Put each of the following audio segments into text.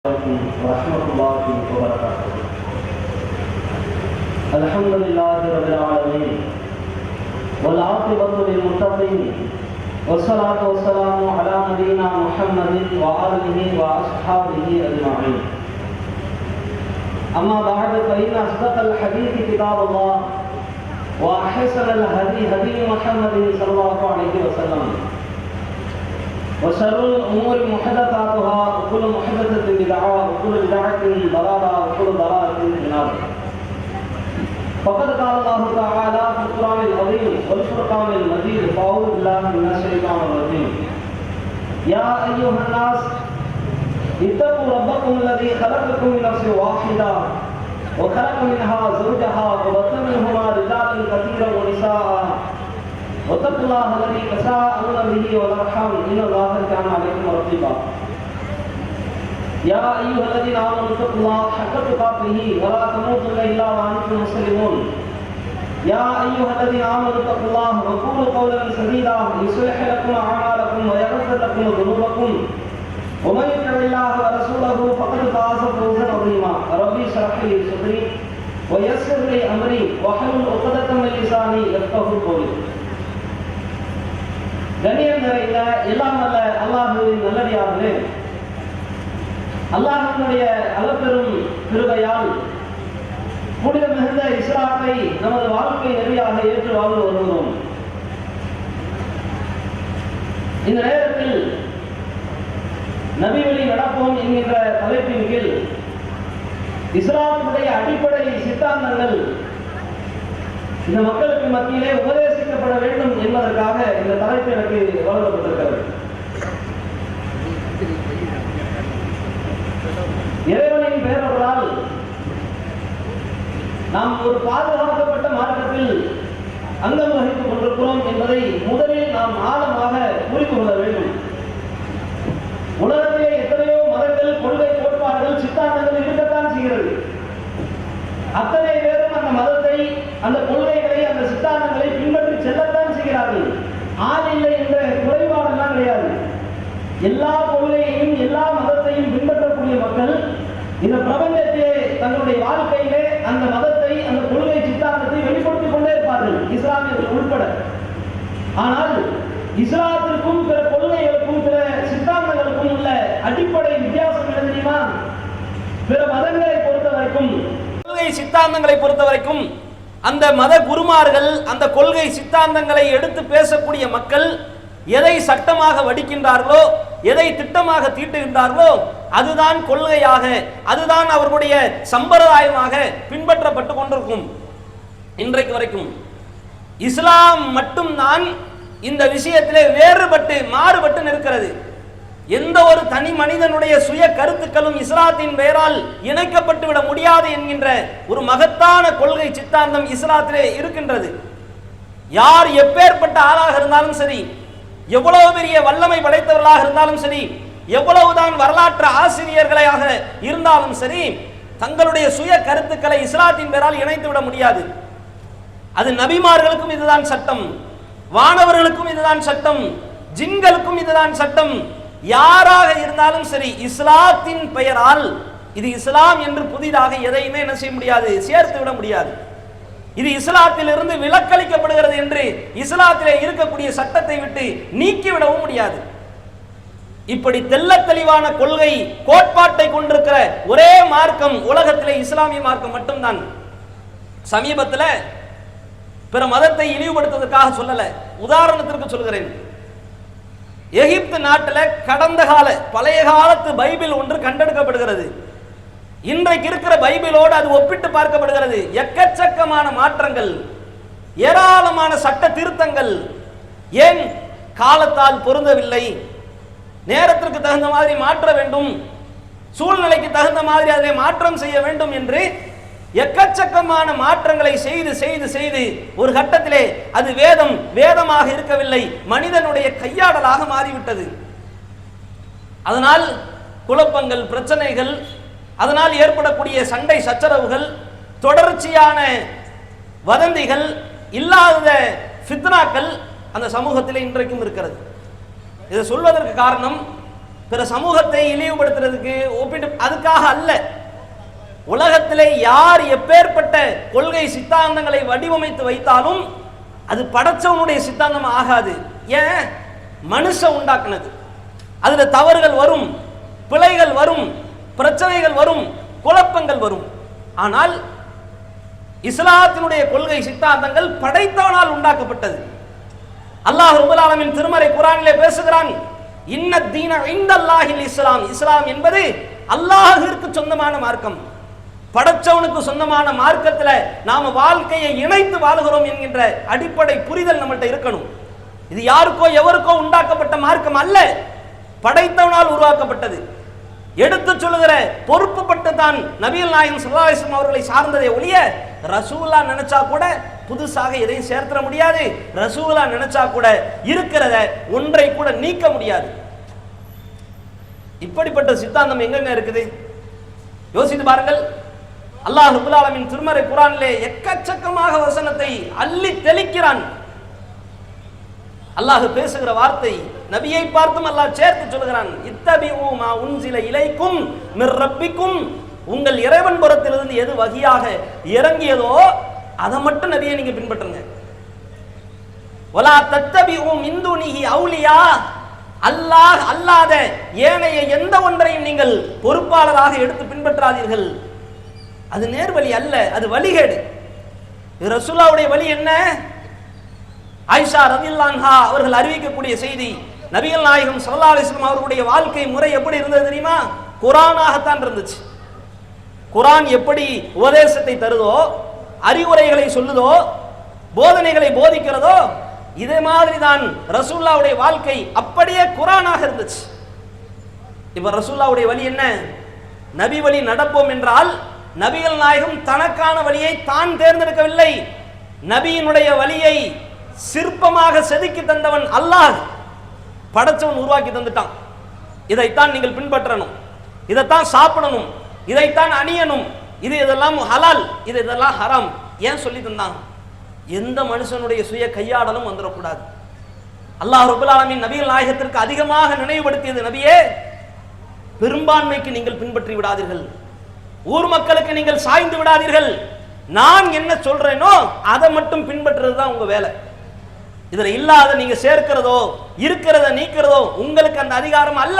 ورحمة الله وبركاته. الحمد لله رب العالمين والعاقبة للمتقين والصلاة والسلام على نبينا محمد وآله وأصحابه أجمعين. أما بعد فإن أصدق الحديث كتاب الله وأحسن الهدي هدي محمد صلى الله عليه وسلم وشر الأمور محدثاتها وكل محدثة بدعة وكل بدعة ضلالة وكل ضلالة في النار. فقد قال الله تعالى في القرآن العظيم والفرقان المجيد فأعوذ بالله من الشيطان الرجيم. يا أيها الناس اتقوا ربكم الذي خلقكم من نفس واحدة وخلق منها زوجها وبث منهما رجالا كثيرا ونساء واتقوا الله الذي تساءلون به والأرحام إن الله كان عليكم رقيبا. يا أيها الذين آمنوا اتقوا الله حق تقاته ولا تموتن إلا وأنتم مسلمون. يا أيها الذين آمنوا اتقوا الله وقولوا قولا سديدا يصلح لكم أعمالكم ويغفر لكم ذنوبكم ومن يطع الله ورسوله فقد فاز فوزا عظيما. ربي اشرح لي صدري ويسر لي أمري واحلل عقدة من لساني يفقهوا قولي. கண்ணியம் நிறைந்த எல்லாம் அல்ல அல்லாஹ்வின் நல்லடியார்களே, அல்லாஹ்வினுடைய அளப்பெரும் கிருபையால் புனித மிகுந்த இஸ்லாத்தை நமது வாழ்க்கை நெறியாக ஏற்று வாழ்ந்து வருகிறோம். இந்த நேரத்தில் நபி வழி நடப்போம் என்கின்ற தலைப்பின் கீழ் இஸ்லாத்தினுடைய அடிப்படை சித்தாந்தங்கள் இந்த மக்களுக்கு மத்தியிலே உபதேசிக்கப்பட வேண்டும் என்பதற்காக இந்த தலைப்பு எனக்கு வழங்கப்பட்டிருக்கிறது. இறைவனின் பேரவர்களால் நாம் ஒரு பாதுகாக்கப்பட்ட மார்க்கத்தில் அங்கம் வகித்துக் கொண்டிருக்கிறோம் என்பதை முதலில் நாம் ஆழமாக புரிந்து கொள்ள வேண்டும். உலகத்திலே எத்தனையோ மதங்கள், கொள்கை, கோட்பாடுகள், சித்தாந்தங்கள் இருக்கத்தான் செய்கிறது. அத்தனை பேரும் அந்த மதத்தை, அந்த கொள்கைகளை, அந்த சித்தாந்தங்களை பின்பற்றி செல்லத்தான் செய்கிறார்கள். ஆள் இல்லை என்ற குறைபாடெல்லாம் கிடையாது. எல்லா கொள்கையையும் எல்லா மதத்தையும் பின்பற்றக்கூடிய மக்கள் இந்த பிரபஞ்சத்திலே தங்களுடைய வாழ்க்கையிலே அந்த மதத்தை, அந்த கொள்கை, சித்தாந்தத்தை வெளிப்படுத்திக் கொண்டே இருப்பார்கள், இஸ்லாமியர்கள் உட்பட. ஆனால் இஸ்லாத்திற்கும் பிற கொள்கைகளுக்கும் பிற சித்தாந்தங்களுக்கும் உள்ள அடிப்படை வித்தியாசம் என்ன தெரியுமா? பிற மதங்களை பொறுத்தவரைக்கும், கொள்கை சித்தாந்தங்களை பொறுத்தவரைக்கும் அந்த மத குருமார்கள் அந்த கொள்கை சித்தாந்தங்களை எடுத்து பேசக்கூடிய மக்கள் எதை சட்டமாக வடிக்கின்றார்களோ, எதை திட்டமாக தீட்டுகின்றார்களோ அதுதான் கொள்கையாக, அதுதான் அவர்களுடைய சம்பிரதாயமாக பின்பற்றப்பட்டு கொண்டிருக்கும். இன்றைக்கு வரைக்கும் இஸ்லாம் மட்டும்தான் இந்த விஷயத்திலே வேறுபட்டு மாறுபட்டு நிற்கிறது. எந்த ஒரு தனி மனிதனுடைய சுய கருத்துக்களும் இஸ்லாத்தின் பெயரால் இணைக்கப்பட்டு விட முடியாது என்கின்ற ஒரு மகத்தான கொள்கை சித்தாந்தம் இஸ்லாத்திலே இருக்கின்றது. யார் எப்பேற்பட்ட ஆளாக இருந்தாலும் சரி, எவ்வளவு பெரிய வல்லமை படைத்தவர்களாக இருந்தாலும் சரி, எவ்வளவுதான் வரலாற்று ஆசிரியர்களாக இருந்தாலும் சரி, தங்களுடைய சுய கருத்துக்களை இஸ்லாத்தின் பெயரால் இணைத்து விட முடியாது. அது நபிமார்களுக்கும் இதுதான் சட்டம், வானவர்களுக்கும் இதுதான் சட்டம், ஜின்களுக்கும் இதுதான் சட்டம். யாராக இருந்தாலும் சரி, இஸ்லாத்தின் பெயரால் இது இஸ்லாம் என்று புதிதாக எதையுமே என்ன செய்ய முடியாது, சேர்த்து விட முடியாது. இது இஸ்லாத்தில் இருந்து விலக்களிக்கப்படுகிறது என்று இஸ்லாத்திலே இருக்கக்கூடிய சட்டத்தை விட்டு நீக்கிவிடவும் முடியாது. இப்படி தெள்ள தெளிவான கொள்கை கோட்பாட்டை கொண்டிருக்கிற ஒரே மார்க்கம் உலகத்திலே இஸ்லாமிய மார்க்கம் மட்டும்தான். சமீபத்தில் பிற மதத்தை இழிவுபடுத்துவதற்காக சொல்லல, உதாரணத்திற்கு சொல்கிறேன். எகிப்து நாட்டில் கடந்த கால பழைய காலத்து பைபிள் ஒன்று கண்டெடுக்கப்படுகிறது. இன்றைக்கு இருக்கிற பைபிளோடு அது ஒப்பிட்டு பார்க்கப்படுகிறது. எக்கச்சக்கமான மாற்றங்கள், ஏராளமான சட்ட திருத்தங்கள். ஏன்? காலத்தால் பொருந்தவில்லை, நேரத்திற்கு தகுந்த மாதிரி மாற்ற வேண்டும், சூழ்நிலைக்கு தகுந்த மாதிரி அதை மாற்றம் செய்ய வேண்டும் என்று எக்கச்சக்கமான மாற்றங்களை செய்து செய்து செய்து ஒரு கட்டத்திலே அது வேதமாக இருக்கவில்லை, மனிதனுடைய கையாடலாக மாறிவிட்டது. அதனால் குழப்பங்கள், பிரச்சனைகள், அதனால் ஏற்படக்கூடிய சண்டை சச்சரவுகள், தொடர்ச்சியான வதந்திகள், இல்லாத ஃபித்னாக்கள் அந்த சமூகத்தில் இன்றைக்கும் இருக்கிறது. இதை சொல்வதற்கு காரணம், பிற சமூகத்தை இழிவுபடுத்துறதுக்கு ஒப்பிட்டு அதுக்காக அல்ல. உலகத்திலே யார் எப்பேற்பட்ட கொள்கை சித்தாந்தங்களை வடிவமைத்து வைத்தாலும் அது படைச்சவனுடைய சித்தாந்தம் ஆகாது. ஏன்? மனுஷன் உண்டாக்குனது. அதுல தவறுகள் வரும், பிழைகள் வரும், பிரச்சனைகள் வரும், குழப்பங்கள் வரும். ஆனால் இஸ்லாத்தினுடைய கொள்கை சித்தாந்தங்கள் படைத்தவனால் உண்டாக்கப்பட்டது. அல்லாஹ் ரப்பல் ஆலமீன் திருமறை குர்ஆனிலே பேசுகிறான், இன்ன தீன இன்தல்லாஹில் இஸ்லாம். இஸ்லாம் என்பது அல்லாஹ்விற்கு சொந்தமான மார்க்கம். படைச்சவனுக்கு சொந்தமான மார்க்கத்துல நாம வாழ்க்கையை இணைத்து வாழுகிறோம் என்கின்ற அடிப்படை புரிதல் நம்மள்ட்ட இருக்கணும். இது யாருக்கோ எவருக்கோ உண்டாக்கப்பட்ட மார்க்கம் அல்ல, படைத்தவனால் உருவாக்கப்பட்டது. எடுத்து சொல்லுகிற பொறுப்பு பட்டு தான் நபிகள் நாயகம் ஸல்லல்லாஹு அலைஹி வஸல்லம் அவர்களை சார்ந்ததை ஒழிய ரசூலா நினைச்சா கூட புதுசாக எதையும் சேர்த்துற முடியாது. ரசூலா நினைச்சா கூட இருக்கிறத ஒன்றை கூட நீக்க முடியாது. இப்படிப்பட்ட சித்தாந்தம் எங்கெங்க இருக்குது? யோசித்து பாருங்கள். அல்லாஹ் ரப்பல் ஆலமீன் திருமறை குர்ஆனிலே எக்கச்சக்கமாக வசனத்தை அள்ளி தெளிக்கிறான். அல்லாஹ் பேசுகிற வார்த்தை நபியை பார்த்தும் அல்லாஹ் சேர்த்து சொல்கிறான், இத்தபிஉ மா உன்சில இலைக்கும் மிர் ரப்பிக்கும். உங்கள் இறைவன் புறத்திலிருந்து எது வகியாக இறங்கியதோ அதை மட்டும் நபியை நீங்க பின்பற்றுங்க. வலா தத்தபிஉ மின் துனிஹி அவுலியா. அல்லாஹ் அல்லாத ஏனைய எந்த ஒன்றையும் நீங்கள் பொறுப்பாளராக எடுத்து பின்பற்றாதீர்கள். அது நேர்வழி அல்ல, அது வழிகேடு. ரசூலுல்லாஹ்வுடைய வழி என்ன? ஆயிஷா ரலியல்லாஹு அன்ஹா அவர்கள் அறிவிக்கக்கூடிய செய்தி, நபிகள் நாயகம் ஸல்லல்லாஹு அலைஹி வஸல்லம் அவர்களுடைய வாழ்க்கை முறை எப்படி இருந்தது தெரியுமா? குர்ஆனாகத்தான் இருந்துச்சு. குர்ஆன் எப்படி உபதேசத்தை தருதோ, அறிவுரைகளை சொல்லுதோ, போதனைகளை போதிக்கிறதோ, இதே மாதிரி தான் ரசூலுல்லாஹ்வுடைய வாழ்க்கை அப்படியே குர்ஆனாக இருந்துச்சு. இப்ப ரசூலுல்லாஹ்வுடைய வழி என்ன? நபி வழி நடப்போம் என்றால் நபிகள் நாயகம் தனக்கான வழியை தான் தேர்ந்தெடுக்கவில்லை. நபியினுடைய வழியை சிற்பமாக செதுக்கி தந்தவன் அல்லாஹ், படைச்சவன் உருவாக்கி தந்துட்டான். இதைத்தான் நீங்கள் பின்பற்றணும், இதைத்தான் சாப்பிடணும், இதைத்தான் அணியணும், இதெல்லாம் ஹலால், இதெல்லாம் ஹராம். ஏன் சொல்லி தந்தான்? எந்த மனுஷனுடைய சுய கையாடலும் வந்துடக்கூடாது. அல்லாஹ் ரப்பல் ஆலமீன் நபிகள் நாயகத்திற்கு அதிகமாக நினைவுபடுத்தியது, நபியே பெரும்பான்மைக்கு நீங்கள் பின்பற்றி விடாதீர்கள், ஊர் மக்களுக்கு நீங்கள் சாய்ந்து விடாதீர்கள், நான் என்ன சொல்றேனோ அதை மட்டும் பின்பற்றுறது தான் உங்க வேலை. இதுல இல்லாத நீங்க சேர்க்கிறதோ இருக்கிறத நீக்கிறதோ உங்களுக்கு அந்த அதிகாரம் அல்ல.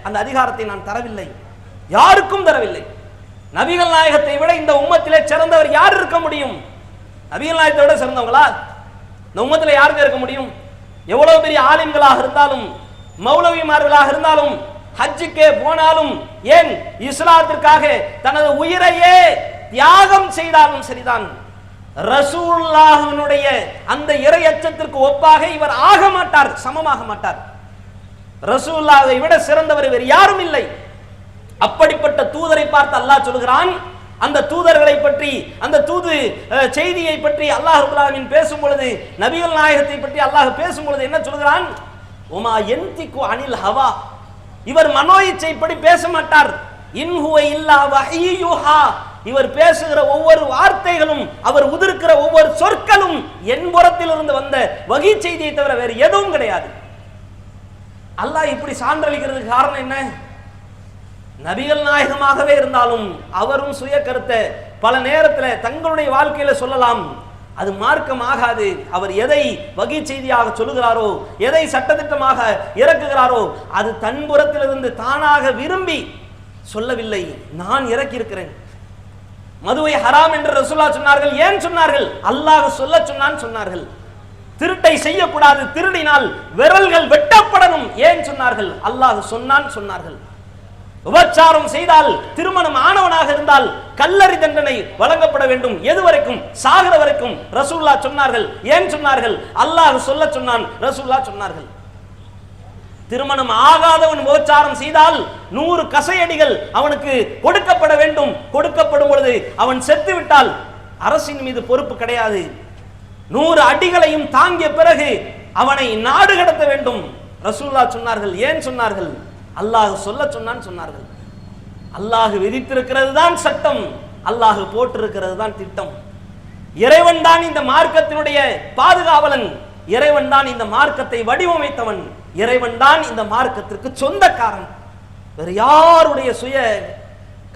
அந்த அதிகாரத்தை நான் தரவில்லை, யாருக்கும் தரவில்லை. நபிகள் நாயகத்தை விட இந்த உம்மத்திலே சிறந்தவர் யார் இருக்க முடியும்? நபிகள் நாயகத்தை விட சிறந்தவங்களா இந்த உம்மத்திலே யாருக்கு இருக்க முடியும்? எவ்வளவு பெரிய ஆலிம்களாக இருந்தாலும், மௌலவிமார்களாக இருந்தாலும், ஹஜ்ஜுக்கே போனாலும், ஏன் இஸ்லாத்திற்காக தனது உயிரையே தியாகம் செய்தாலும் சரிதான், ரசூலுல்லாஹ்வினுடைய அந்த இறை அச்சத்திற்கு ஒப்பாக இவர் ஆக மாட்டார், சமமாக மாட்டார். ரசூலுல்லாஹ்வை விட சிறந்தவர் வேறு யாரும் இல்லை. அப்படிப்பட்ட தூதரை பார்த்து அல்லாஹ் சொல்கிறான். அந்த தூதர்களை பற்றி, அந்த தூது செய்தியை பற்றி அல்லாஹ் ரப்பல் ஆலமீன் பேசும் பொழுது, நபிகள் நாயகத்தை பற்றி அல்லாஹ் பேசும் பொழுது என்ன சொல்கிறான்? உமா யன்திகு அனில் ஹவா. இவர் மனோ இச்சைப்படி பேச மாட்டார். இன்ஹுவ இல்லா வஹீயுஹா. இவர் பேசுகிற ஒவ்வொரு வார்த்தைகளும், அவர் உதிர்க்கிற ஒவ்வொரு சொற்களும் என் புறத்திலிருந்து வந்த வகி செய்தியை தவிர வேறு எதுவும் கிடையாது. அல்லாஹ் இப்படி சான்றளிக்கிறதுக்கு காரணம் என்ன? நபிகள் நாயகமாகவே இருந்தாலும் அவரும் சுய கருத்தை பல நேரத்தில் தங்களுடைய வாழ்க்கையில சொல்லலாம். அது மார்க்கம் ஆகாது. அவர் எதை வகி செய்தியாக சொல்லுகிறாரோ, எதை சட்டத்திட்டமாக இறக்குகிறாரோ அது தன்புறத்திலிருந்து தானாக விரும்பி சொல்லவில்லை, நான் இறக்கி இருக்கிறேன். மதுவை ஹராம் என்று ரசூலுல்லாஹ் சொன்னார்கள். ஏன் சொன்னார்கள்? அல்லாஹ் சொல்ல சொன்னான் சொன்னார்கள். திருட்டை செய்யக்கூடாது, திருடினால் விரல்கள் வெட்டப்படணும், ஏன் சொன்னார்கள்? அல்லாஹ் சொன்னான் சொன்னார்கள். விபச்சாரம் செய்தால், திருமணம் ஆனவனாக இருந்தால் கல்லறி தண்டனை வழங்கப்பட வேண்டும், எது வரைக்கும்? சாகிற வரைக்கும் ரசூலுல்லாஹ் சொன்னார்கள். ஏன் சொன்னார்கள்? அல்லாஹ் சொல்ல சொன்னான், ரசூலுல்லாஹ் சொன்னார்கள். திருமணம் ஆகாதவன் விபச்சாரம் செய்தால் 100 கசையடிகள் அவனுக்கு கொடுக்கப்பட வேண்டும். கொடுக்கப்படும் பொழுது அவன் செத்து விட்டால் அரசின் மீது பொறுப்பு கிடையாது. 100 அடிகளையும் தாங்கிய பிறகு அவனை நாடு கடத்த வேண்டும், ரசூலுல்லாஹ் சொன்னார்கள். ஏன் சொன்னார்கள்? அல்லாஹ் சொல்ல சொன்னான் சொன்னார்கள். அல்லாஹ் விதித்திருக்கிறது தான் சட்டம், அல்லாஹ் போட்டிருக்கிறது தான் திட்டம். இறைவன் தான் இந்த மார்க்கத்தினுடைய பாதுகாவலன், இறைவன் தான் இந்த மார்க்கத்தை வடிவமைத்தவன், இறைவன் தான் இந்த மார்க்கத்திற்கு சொந்தக்காரன். வேறு யாருடைய சுய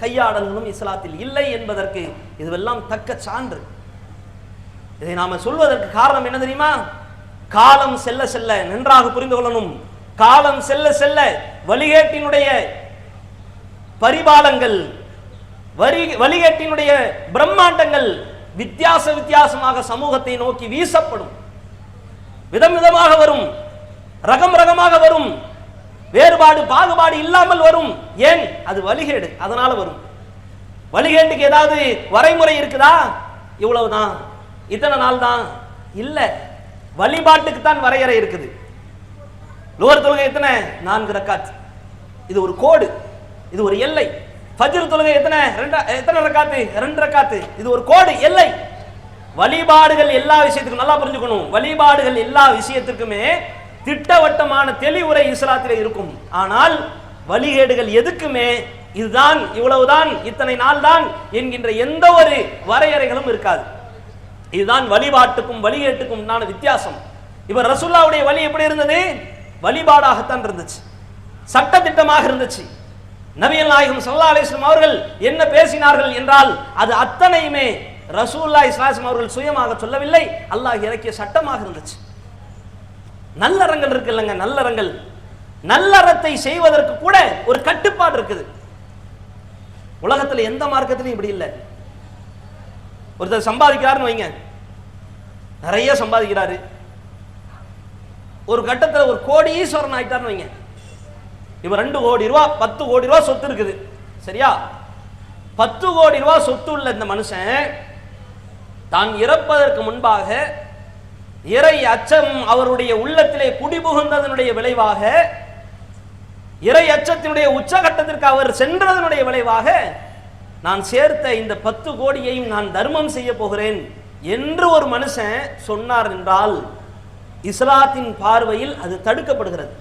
கையாடல்களும் இஸ்லாத்தில் இல்லை என்பதற்கு இதுவெல்லாம் தக்க சான்று. இதை நாம சொல்வதற்கு காரணம் என்ன தெரியுமா? காலம் செல்ல செல்ல, நன்றாக புரிந்து கொள்ளணும், காலம் செல்ல செல்ல வழிகேட்டினுடைய பரிபாலங்கள், வழிகேட்டினுடைய பிரம்மாண்டங்கள் வித்தியாசமாக சமூகத்தை நோக்கி வீசப்படும். விதம் விதமாக வரும், ரகம் ரகமாக வரும், வேறுபாடு பாகுபாடு இல்லாமல் வரும். ஏன்? அது வழிகேடு, அதனால வரும். வழிகேட்டுக்கு ஏதாவது வரைமுறை இருக்குதா? இவ்வளவுதான், இத்தனை நாள் தான் இல்ல. வழிபாட்டுக்கு தான் வரையறை இருக்குது. லோஹர் தொழுகை எத்தனை? 4 ரக்காத். இது ஒரு கோடு, இது ஒரு எல்லை. ஃபஜ்ர் தொழுகை எத்தனை ரக்காத்து? 2 ரக்காத்து. இது ஒரு கோடு, எல்லை. வழிபாடுகள் எல்லா விஷயத்துக்கும் நல்லா புரிஞ்சுக்கணும். வழிபாடுகள் எல்லா விஷயத்துக்குமே திட்டவட்டமான தெளிவுரை இஸ்லாத்திலே இருக்கும். ஆனால் வழிகேடுகள் எதுக்குமே இதுதான், இவ்வளவுதான், இத்தனை நாள் தான் என்கின்ற எந்த ஒரு வரையறைகளும் இருக்காது. இதுதான் வழிபாட்டுக்கும் வழிகேட்டுக்கும் உண்டான வித்தியாசம். இவர் ரசூலுல்லாஹ்வுடைய வழி எப்படி இருந்தது? வழிபாடாகத்தான் இருந்துச்சு, சட்ட திட்டமாக இருந்துச்சு. நபிகள் நாயகம் ஸல்லல்லாஹு அலைஹி வஸல்லம் அவர்கள் என்ன பேசினார்கள் என்றால் அது அத்தனையுமே ரசூலுல்லாஹி ஸல்லல்லாஹு அலைஹி வஸல்லம் அவர்கள் சுயமாக சொல்லவில்லை, அல்லாஹ் இறக்கிய சட்டமாக இருந்துச்சு. நல்லறங்கள் இருக்குல்லங்க, நல்லறங்கள், நல்லறத்தை செய்வதற்கு கூட ஒரு கட்டுப்பாடு இருக்குது. உலகத்துல எந்த மார்க்கத்திலும் இப்படி இல்லை. ஒருத்தர் சம்பாதிக்கிறாருன்னு வைங்க, நிறைய சம்பாதிக்கிறாரு, ஒரு கட்டத்தில் ஒரு கோடீஸ்வரன் ஆயிட்டார்னு வைங்க. இவர் 2 கோடி ரூபாய் 10 கோடி ரூபாய் சொத்து இருக்குது, சரியா? 10 கோடி ரூபாய் சொத்து உள்ள இந்த மனுஷன் தான் இறப்பதற்கு முன்பாக இறை அச்சம் அவருடைய உள்ளத்திலே குடிபுகுந்ததனுடைய விளைவாக, இறை அச்சத்தினுடைய உச்சகட்டத்திற்கு அவர் சென்றதனுடைய விளைவாக, நான் சேர்த்த இந்த 10 கோடியையும் நான் தர்மம் செய்ய போகிறேன் என்று ஒரு மனுஷன் சொன்னார் என்றால் இஸ்லாத்தின் பார்வையில் அது தடுக்கப்படுகிறது.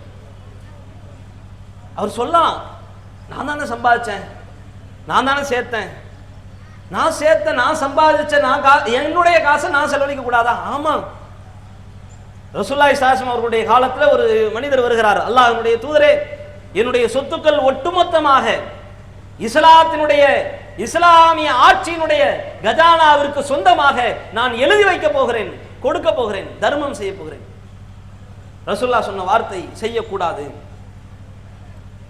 அவர் சொல்லலாம், நான் தானே சம்பாதிச்சேன், நான் தானே சேர்த்தேன், நான் சம்பாதிச்ச என்னுடைய காசை நான் செலவழிக்க கூடாதா? ஆமா. ரசூலுல்லாஹி ஸல்லல்லாஹு அலைஹி வஸல்லம் அவர்களுடைய காலத்தில் ஒரு மனிதர் வருகிறார், அல்லாஹ்வுடைய தூதரே, என்னுடைய சொத்துக்கள் ஒட்டுமொத்தமாக இஸ்லாமிய ஆட்சியினுடைய கஜானாவிற்கு சொந்தமாக நான் எழுதி வைக்க போகிறேன், கொடுக்க போகிறேன், தர்மம் செய்ய போகிறேன். ரசூலுல்லாஹ் சொன்ன வார்த்தை, செய்யக்கூடாது,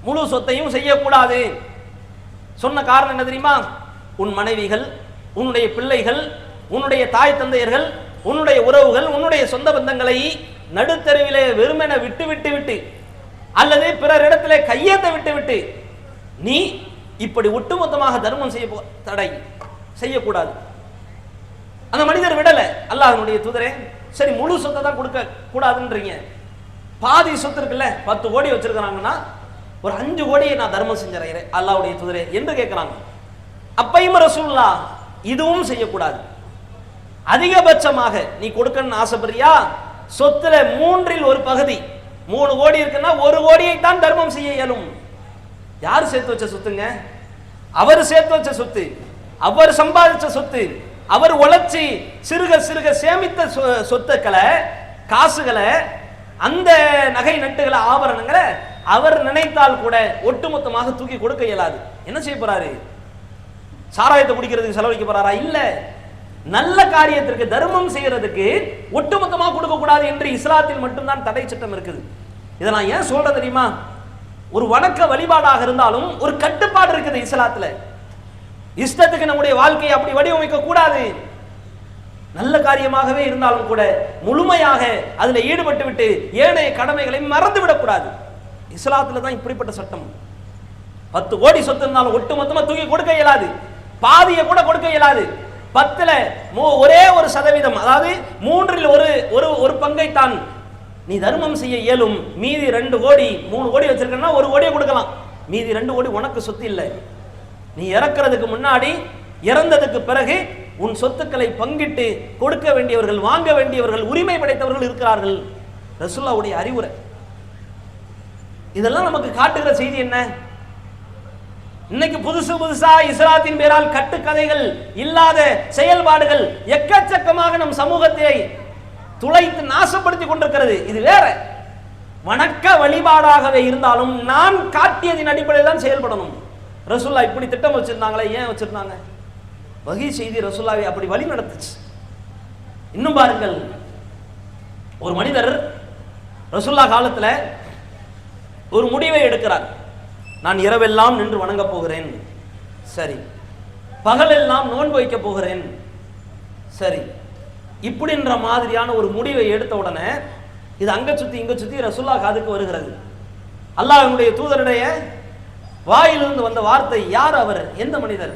முழு சொத்தையும் செய்யக்கூடாது. சொன்ன காரணம் என்ன தெரியுமா? உன் மனைவிகள், உன்னுடைய பிள்ளைகள், உன்னுடைய தாய் தந்தையர்கள், உன்னுடைய உறவுகள், உன்னுடைய சொந்த பந்தங்களை நடுத்தருவிலே வெறுமென விட்டு அல்லது பிறரிடத்திலே கையேற்ற விட்டு நீ இப்படி ஒட்டுமொத்தமாக தர்மம் செய்ய தடை செய்யக்கூடாது. அந்த மனிதர் விடல. அல்லாஹ்வுடைய தூதரே, சரி முழு சொத்தை தான் கொடுக்க கூடாதுன்றீங்க, பாதி சொத்து இருக்குல்ல, 10 கோடி வச்சிருக்கிறாங்கன்னா ஒரு 5 கோடியை நான் தர்மம் செஞ்சிடறேன் அல்லாஹ்வுடைய தூதரே என்று கேட்கிறாங்க. அப்பையும் ரசூலுல்லாஹ் இதுவும் செய்யக்கூடாது, அதிகபட்சமாக நீ கொடுக்கணும்னு ஆசைப்படுறியா, சொத்துல 3இல் ஒரு பகுதி, 3 கோடி இருக்குன்னா 1 கோடியை தான் தர்மம் செய்ய இயலும். யார் சேர்த்து வச்ச சொத்துங்க? அவர் சேர்த்து வச்ச சொத்து, அவர் சம்பாதிச்ச சொத்து, அவர் உழைச்சி சிறுக சேமித்த சொத்துக்களை, காசுகளை, அந்த நகை நட்டுகளை, ஆபரணங்களை அவர் நினைத்தால் கூட ஒட்டுமொத்தமாக தூக்கி கொடுக்க இயலாது. என்ன செய்ய போறாரு? சாராயத்தை குடிக்கிறதுக்கு செலவழிக்க போறாரா? இல்ல, நல்ல காரியத்திற்கு தர்மம் செய்யறதுக்கு ஒட்டுமொத்தமாக கொடுக்க கூடாது என்று இஸ்லாத்தில் மட்டும்தான் தடை சட்டம் இருக்குது. இதை நான் ஏன் சொல்றேன் தெரியுமா? ஒரு வணக்க வழிபாடாக இருந்தாலும் ஒரு கட்டுப்பாடு இருக்குது இஸ்லாத்துல. இஷ்டத்துக்கு நம்முடைய வாழ்க்கையை அப்படி வடிவமைக்க கூடாது. நல்ல காரியமாகவே இருந்தாலும் கூட முழுமையாக அதுல ஈடுபட்டு விட்டு ஏனைய கடமைகளை மறந்து விடக்கூடாது. இஸ்லாத்துல தான் இப்படிப்பட்ட சட்டம். 10 கோடி சொத்து இருந்தாலும் ஒட்டுமொத்தமா தூக்கி கொடுக்க இயலாது, பாதியை கூட கொடுக்க இயலாது. 10ல ஒரே 1%, அதாவது 3இல் ஒரு பங்கை தான் நீ தர்மம் செய்ய இயலும். மீதி 2 கோடி 3 கோடி வச்சிருக்கா 1 கோடியை கொடுக்கலாம், மீதி 2 கோடி உனக்கு சொத்து இல்லை. நீ இறக்கிறதுக்கு முன்னாடி, இறந்ததுக்கு பிறகு உன் சொத்துக்களை பங்கிட்டு கொடுக்க வேண்டியவர்கள், வாங்க வேண்டியவர்கள், உரிமை படைத்தவர்கள் இருக்கிறார்கள். ரசூலுல்லாஹ்வுடைய அறிவுரை. இதெல்லாம் நமக்கு காட்டுகிற செய்தி என்ன? இன்னைக்கு புதுசா இஸ்லாத்தின் பேரால் கட்டுக்கதைகள் இல்லாத செயல்பாடுகள் எக்கச்சக்கமாக நம் சமூகத்தை துளைத்து நாசப்படுத்தி கொண்டிருக்கிறது. இது வேற. வணக்க வழிபாடாகவே இருந்தாலும் நான் காட்டியதின் அடிப்படையில் தான் செயல்படணும். ரசூல்லா இப்படி திட்டம் வச்சிருந்தாங்களே, ஏன் வச்சிருந்தாங்க? வகி செய்தி ரசூல்லாவை அப்படி வழி நடத்துச்சு. இன்னும் பாருங்கள், ஒரு மனிதர் ரசூல்லா காலத்துல ஒரு முடிவை எடுக்கிறார். நான் இரவெல்லாம் நின்று வணங்க போகிறேன், சரி. பகலெல்லாம் நோன்பு வைக்க போகிறேன், சரி. இப்படின்ற மாதிரியான ஒரு முடிவை எடுத்த உடனே இது அங்க சுத்தி இங்க சுத்தி ரசூல்லா காதுக்கு வருகிறது. அல்லாஹ்வுடைய தூதருடைய வாயிலிருந்து வந்த வார்த்தை, யார் அவர், எந்த மனிதர்?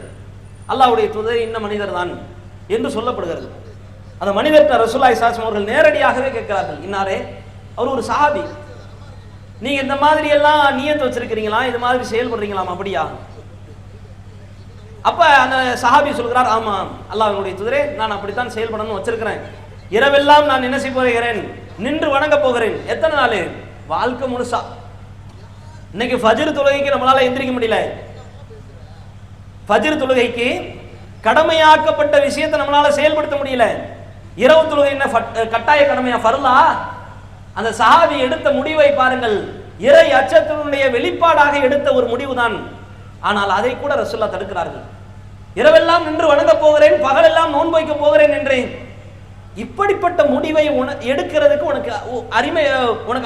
அல்லாஹ்வுடைய தூதர் இந்த மனிதர் தான் என்று சொல்லப்படுகிறது. அந்த மனிதர்கிட்ட ரசூலுல்லாஹி ஸல்லல்லாஹு அலைஹி வஸல்லம் அவர்கள் நேரடியாகவே கேட்கிறார்கள், இன்னாரே, அவர் ஒரு சஹாபி, நீங்க இந்த மாதிரி எல்லாம் நியத்து வச்சிருக்கிறீங்களா, இது மாதிரி செயல்படுறீங்களாம், அப்படியா? அப்ப அந்த சஹாபி சொல்கிறார், ஆமா அல்லாஹ்வுடைய தூதரே, நான் அப்படித்தான் செயல்படணும்னு வச்சிருக்கிறேன். இரவெல்லாம் நான் என்ன செய்ய போகிறேன், நின்று வணங்க போகிறேன். எத்தனை நாள்? வாழ்க்கை முழுசா. இன்னைக்கு ஃபஜ்ர் தொழுகைக்கு நம்மளால எந்திரிக்க முடியல. ஃபஜ்ர் தொழுகைக்கு கடமையாக்கப்பட்ட விஷயத்தை நம்மளால செயல்படுத்த முடியல. இரவு தொழுகை என்ன கட்டாய கடமையா, ஃபர்லா? அந்த சஹாபி எடுத்த முடிவை பாருங்கள், இறை அச்சத்தினுடைய வெளிப்பாடாக எடுத்த ஒரு முடிவு தான். ஆனால் அதை கூட ரசூலுல்லாஹ் தடுக்கிறார்கள். இரவெல்லாம் நின்று வணங்க போகிறேன், பகலெல்லாம் நோன்பு வைக்க போகிறேன் என்றேன். இப்படிப்பட்ட முடிவை எடுக்கிறதுக்கு உனக்கு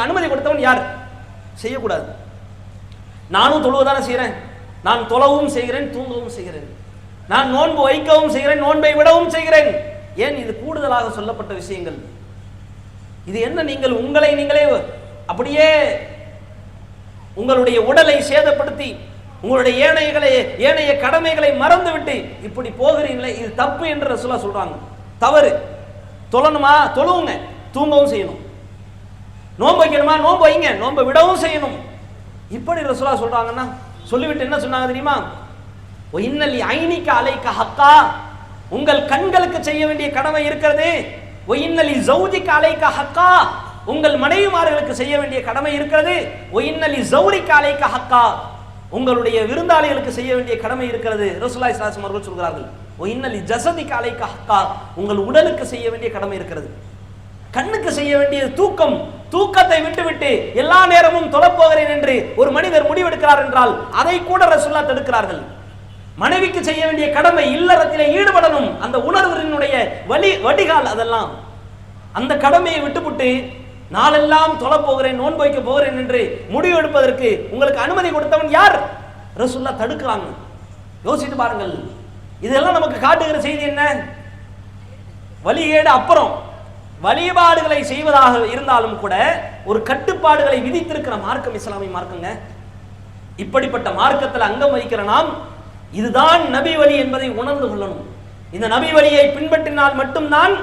அனுமதி கொடுத்தவன் யார்? செய்யக்கூடாது. நானும் தொழுவதானே செய்கிறேன், நான் தொழவும் செய்கிறேன், தூங்கவும் செய்கிறேன், நான் நோன்பு வைக்கவும் செய்கிறேன், நோன்பை விடவும் செய்கிறேன். ஏன் இது கூடுதலாக சொல்லப்பட்ட விஷயங்கள்? இது என்ன, நீங்கள் உங்களை நீங்களே அப்படியே உங்களுடைய உடலை சேதப்படுத்தி உங்களுடைய ஏனைய கடமைகளை மறந்துவிட்டு இப்படி போகிறீங்களே, இது தப்பு என்று ரசூலுல்லாஹ் சொல்றாங்க. தவறு. தொழணுமா, தொழுவுங்க, தூங்கவும் செய்யணும். நோன்பு வைக்கணுமா, நோன்பு வைங்க, நோன்பை விடவும் செய்யணும். இப்படி ரசூலுல்லாஹ் சொல்றாங்கன்னா, சொல்லிவிட்டு என்ன சொன்னாங்க தெரியுமா? இன்னலி ஐனிக அலைக ஹக்கா, உங்கள் கண்களுக்கு செய்ய வேண்டிய கடமை இருக்கிறது. இன்னலி ஜௌஜிக அலைக ஹக்கா, உங்கள் மனைவிமார்களுக்கு செய்ய வேண்டிய கடமை இருக்கிறது. இன்னலி ஜௌரிக அலைக ஹக்கா, உங்களுடைய விருந்தாளிகளுக்கு செய்ய வேண்டிய கடமை இருக்கிறது. ரசூலுல்லாஹி ஸல்லல்லாஹு அலைஹி வஸல்லம் அவர்கள் சொல்கிறார்கள், இன்னலி ஜஸதிக அலைக ஹக்கா, உங்கள் உடலுக்கு செய்ய வேண்டிய கடமை இருக்கிறது. கண்ணுக்கு செய்ய வேண்டிய தூக்கம், தூக்கத்தை விட்டுவிட்டு எல்லா நேரமும் தொழப்போகிறேன் என்று ஒரு மனிதர் முடிவெடுக்கிறார் என்றால் அதை கூட ரசூலுல்லாஹ் தடுக்கிறார்கள். மனைவிக்கு செய்ய வேண்டிய கடமை, இல்லறத்திலே ஈடுபடணும், அந்த உணர்வினுடைய வடிகால் அதெல்லாம். அந்த கடமையை விட்டுவிட்டு நாளெல்லாம் தொழப்போகிறேன், நோன்பு வைக்க போகிறேன் என்று முடிவு எடுப்பதற்கு உங்களுக்கு அனுமதி கொடுத்தவன் யார்? ரசூலுல்லாஹ் தடுக்கிறாங்க. யோசித்து பாருங்கள். இதெல்லாம் நமக்கு காட்டுகிற செய்தி என்ன? வழிகேடு அப்புறம் வழிபாடுகளை செய்வதாக இருந்தாலும் கூட ஒரு கட்டுப்பாடுகளை விதித்திருக்கிற மார்க்கம் இஸ்லாமிய மார்க்கங்க. இப்படிப்பட்ட மார்க்கத்தில் அங்கம் வகிக்கிற நாம் இதுதான் நபி வழி என்பதை உணர்ந்து கொள்ளணும். இந்த நபி வழியை பின்பற்றினால் மட்டும்தான்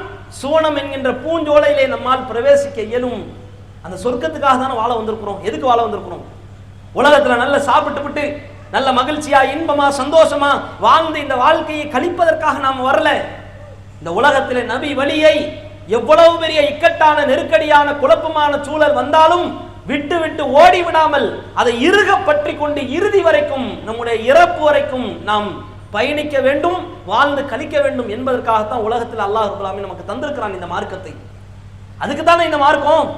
சுவனம் என்கின்ற பூஞ்சோலையிலே நம்மால் பிரவேசிக்க இயலும். அந்த சொர்க்கத்துக்காக தானே வாழ வந்திருக்கிறோம். எதுக்கு வாழ வந்திருக்கிறோம்? உலகத்துல நல்ல சாப்பிட்டு நல்ல மகிழ்ச்சியா இன்பமா சந்தோஷமா வாழ்ந்து இந்த வாழ்க்கையை கழிப்பதற்காக நாம் வரல. இந்த உலகத்திலே நபி வழியை எவ்வளவு பெரிய இக்கட்டான நெருக்கடியான குழப்பமான சூழல் வந்தாலும் விட்டு விட்டு ஓடி விடாமல் அதை இறுக பற்றி கொண்டு இறுதி வரைக்கும் நம்முடைய இறப்பு வரைக்கும் நாம் பயணிக்க வேண்டும், வாழ்ந்து கழிக்க வேண்டும் என்பதற்காகத்தான் உலகத்தில் அல்லாஹ் ரப்பல் ஆலமீன் நமக்கு தந்திருக்கிறான் இந்த மார்க்கத்தை. அதுக்குத்தானே இந்த மார்க்கம்,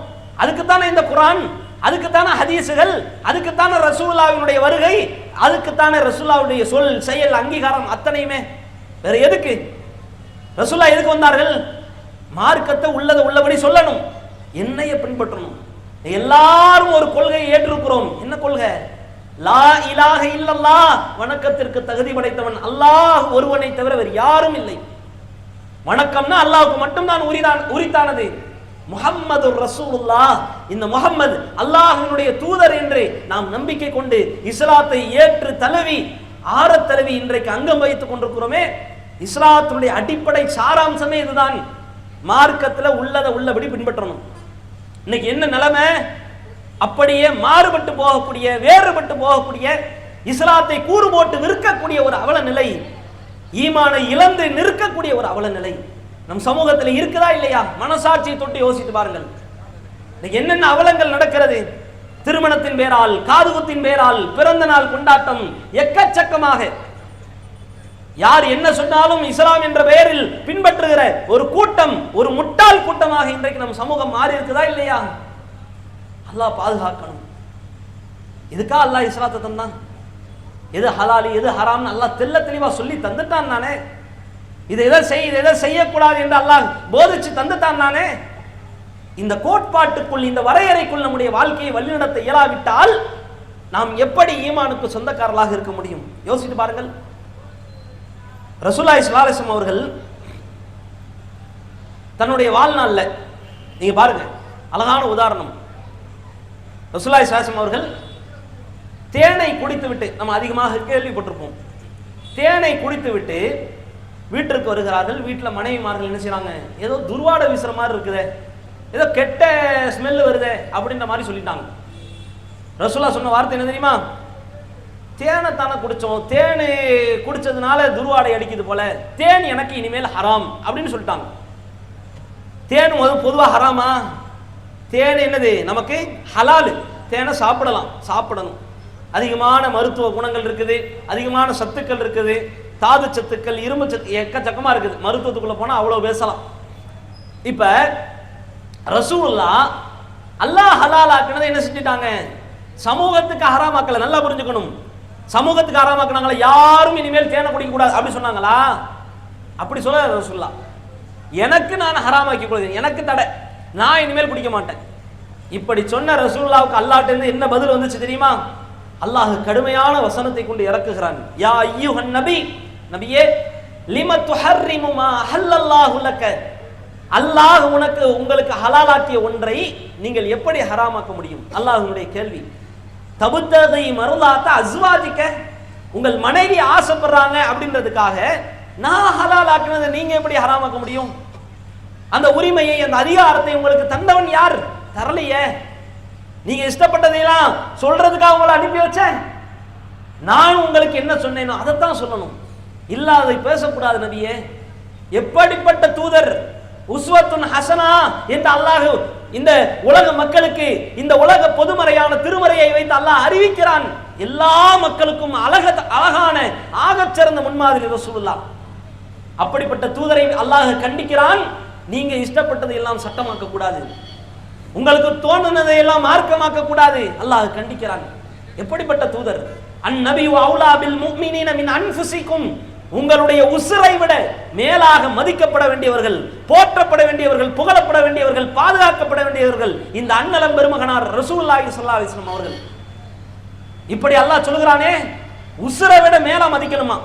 அதுக்குத்தானே இந்த குர்ஆன், அதுக்குத்தானே ஹதீஸுகள், அதுக்குத்தானே ரசூலுல்லாஹ்வினுடைய வருகை, அதுக்குத்தானே ரசூலுல்லாஹ்வுடைய சொல் செயல் அங்கீகாரம் அத்தனையுமே. வேற எதுக்கு? ரசூலுல்லாஹ் எதுக்கு வந்தார்கள்? மார்க்கத்தை உள்ளபடி சொல்லணும், என்னைய பின்பற்றணும். எல்லாரும் ஒரு கொள்கையை ஏற்றிருக்கிறோம். என்ன கொள்கை? லா இலாஹ இல்லல்லாஹ், வணக்கத்திற்கு தகுதி படைத்தவன் அல்லாஹ் ஒருவனை தவிர வேறு யாரும் இல்லை. வணக்கம்னா அல்லாஹ்வுக்கு மட்டும்தான் உரித்தானது. முஹம்மது ரசூலுல்லாஹ், இந்த முஹம்மது அல்லாஹ்வினுடைய தூதர் என்று நாம் நம்பிக்கை கொண்டு இஸ்லாத்தை ஏற்று தழுவி இன்றைக்கு அங்கம் வகித்துக் கொண்டிருக்கிறோமே. இஸ்லாத்தினுடைய அடிப்படை சாராம்சமே இதுதான். மார்க்கத்தில் உள்ளபடி பின்பற்றணும். இன்னைக்கு என்ன நிலைமை? அப்படியே மாறுபட்டு போகக்கூடிய, வேறுபட்டு போகக்கூடிய, இஸ்லாத்தை கூறு போட்டு நிற்கக்கூடிய ஒரு அவல நிலை, ஈமானை இழந்து நிற்கக்கூடிய ஒரு அவல நிலை நம் சமூகத்தில் இருக்குதா இல்லையா? மனசாட்சியை தொட்டு யோசித்து பாருங்கள். இன்னைக்கு என்னென்ன அவலங்கள் நடக்கிறது? திருமணத்தின் பேரால், காதுகுத்தின் பேரால், பிறந்த நாள் கொண்டாட்டம், எக்கச்சக்கமாக யார் என்ன சொன்னாலும் இஸ்லாம் என்ற பெயரில் பின்பற்றுகிற ஒரு கூட்டம், ஒரு முட்டாள் கூட்டமாக இன்றைக்கு நம் சமூகம் மாறி இருக்குதா இல்லையா? அல்லாஹ் பாதுகாக்கணும். இதுக்கா அல்லாஹ் இஸ்லாத்தை தந்தான்? எது ஹலாலி எது ஹராம்னு அல்லாஹ் தெல்ல தெளிவா சொல்லி தந்துட்டான் நானே. இதை எதை செய் இதை எதை செய்யக்கூடாது என்று அல்லாஹ் போதிச்சு தந்துட்டான் நானே. இந்த கோட்பாட்டுக்குள் இந்த வரையறைக்குள் நம்முடைய வாழ்க்கையை வழிநடத்த இயலாவிட்டால் நாம் எப்படி ஈமானுக்கு சொந்தக்காரர்களாக இருக்க முடியும்? யோசித்து பாருங்கள். ரசூலுல்லாஹி ஸல்லல்லாஹு அலைஹி வஸல்லம் அவர்கள் தன்னுடைய வாழ்நாள்ல நீங்க பாருங்க, அழகான உதாரணம். ரசூலுல்லாஹி ஸல்லல்லாஹு அலைஹி வஸல்லம் அவர்கள் தேனை குடித்து விட்டு, நம்ம அதிகமாக கேள்விப்பட்டிருப்போம், தேனை குடித்து விட்டு வீட்டிற்கு வருகிறார்கள். வீட்டில் மனைவிமார்கள் என்ன செய்றாங்க, ஏதோ துர்வாட வீசுற மாதிரி இருக்குதே, ஏதோ கெட்ட ஸ்மெல் வருதே அப்படின்ற மாதிரி சொல்லிட்டாங்க. ரசூலுல்லாஹ் சொன்ன வார்த்தை என்ன தெரியுமா? தேனை தானே குடிச்சோம், தேனை குடிச்சதுனால துர்வாடை அடிக்குது போல, தேன் எனக்கு இனிமேல் ஹராம் அப்படின்னு சொல்லிட்டாங்க. தேன் பொதுவாக ஹராமா? தேன் என்னது, நமக்கு ஹலாலு. தேனை சாப்பிடலாம், சாப்பிடணும். அதிகமான மருத்துவ குணங்கள் இருக்குது, அதிகமான சத்துக்கள் இருக்குது, தாது சத்துக்கள், இரும்பு சத்து எக்கச்சக்கமா இருக்குது. மருத்துவத்துக்குள்ள போனா அவ்வளவு பேசலாம். இப்ப ரசூலுல்லாஹ் அல்லாஹ் ஹலாலாக்குனதை என்ன செஞ்சிட்டாங்க? சமூகத்துக்கு ஹராமாக்கல. நல்லா புரிஞ்சுக்கணும். சமூகத்துக்கு ஹராமாக்குனாங்களா? யாரும் இனிமேல் தேனை குடிக்க கூடாது அப்படி சொன்னாங்களா? அப்படி சொல்ல ரசூலுல்லாஹ், எனக்கு நான் ஹராமாக்கி கொள்கிறேன், எனக்கு தடை, நான் இனிமேல் குடிக்க மாட்டேன். இப்படி சொன்ன ரசூலுல்லாஹ்வுக்கு அல்லாஹ்ட்ட இருந்து என்ன பதில் வந்துச்சு தெரியுமா? அல்லாஹ் கடுமையான வசனத்தை கொண்டு இறக்குகிறான். யா அய்யுஹன் நபி, நபியே, லிம துஹர்ரிமு மா அஹல்லல்லாஹு லக, அல்லாஹ் உங்களுக்கு ஹலாலாக்கிய ஒன்றை நீங்கள் எப்படி ஹராமாக்க முடியும்? அல்லாஹ்வுடைய கேள்வி. தபுத்தகை மருளாத்த அஸ்வாஜிக்க, உங்கள் மனைவி ஆசைப்படுறாங்க அப்படின்றதுக்காக நான் ஹலாலாக்குனதை நீங்க எப்படி ஹராமாக்க முடியும்? அந்த உரிமையை, அந்த அதிகாரத்தை உங்களுக்கு தந்தவன் யார்? தரலையே. நீங்க இஷ்டப்பட்டதையெல்லாம் சொல்றதுக்காக உங்களை அனுப்பி வச்சேன். நான் உங்களுக்கு என்ன சொன்னேனோ அதைத்தான் சொல்லணும், இல்லாததை பேசக்கூடாது நபியே. எப்படிப்பட்ட தூதர்! உஸ்வத்துன் ஹசனா என்று அல்லாஹ் இந்த உலக மக்களுக்கு இந்த உலக பொதுமறையான திருமறையை வைத்து அல்லாஹ் அறிவிக்கிறான். எல்லா மக்களுக்கும் அழகான ஆகச் சிறந்த முன்மாதிரி ரசூலுல்லாஹ். அப்படிப்பட்ட தூதரை அல்லாஹ் கண்டிக்கிறான். நீங்க இஷ்டப்பட்டதை எல்லாம் சட்டமாக்க கூடாது, உங்களுக்கு தோணுனதை எல்லாம் மார்க்கமாக்க கூடாது, அல்லாஹ் கண்டிக்கிறான். எப்படிப்பட்ட தூதர்! அந்நபியு அவுலா பில் முஃமினீன மின் அன்ஃபுசிக்கும், உங்களுடைய உசுரை விட மேலாக மதிக்கப்பட வேண்டியவர்கள், போற்றப்பட வேண்டியவர்கள், புகழப்பட வேண்டியவர்கள், பாதுகாக்கப்பட வேண்டியவர்கள் இந்த அன்னலம் பெருமகனார் ரசூலுல்லாஹி ஸல்லல்லாஹு அலைஹி வஸல்லம் அவர்கள். இப்படி அல்லாஹ் சொல்கிறானே, உசுரை விட மேலா மதிக்கணுமா?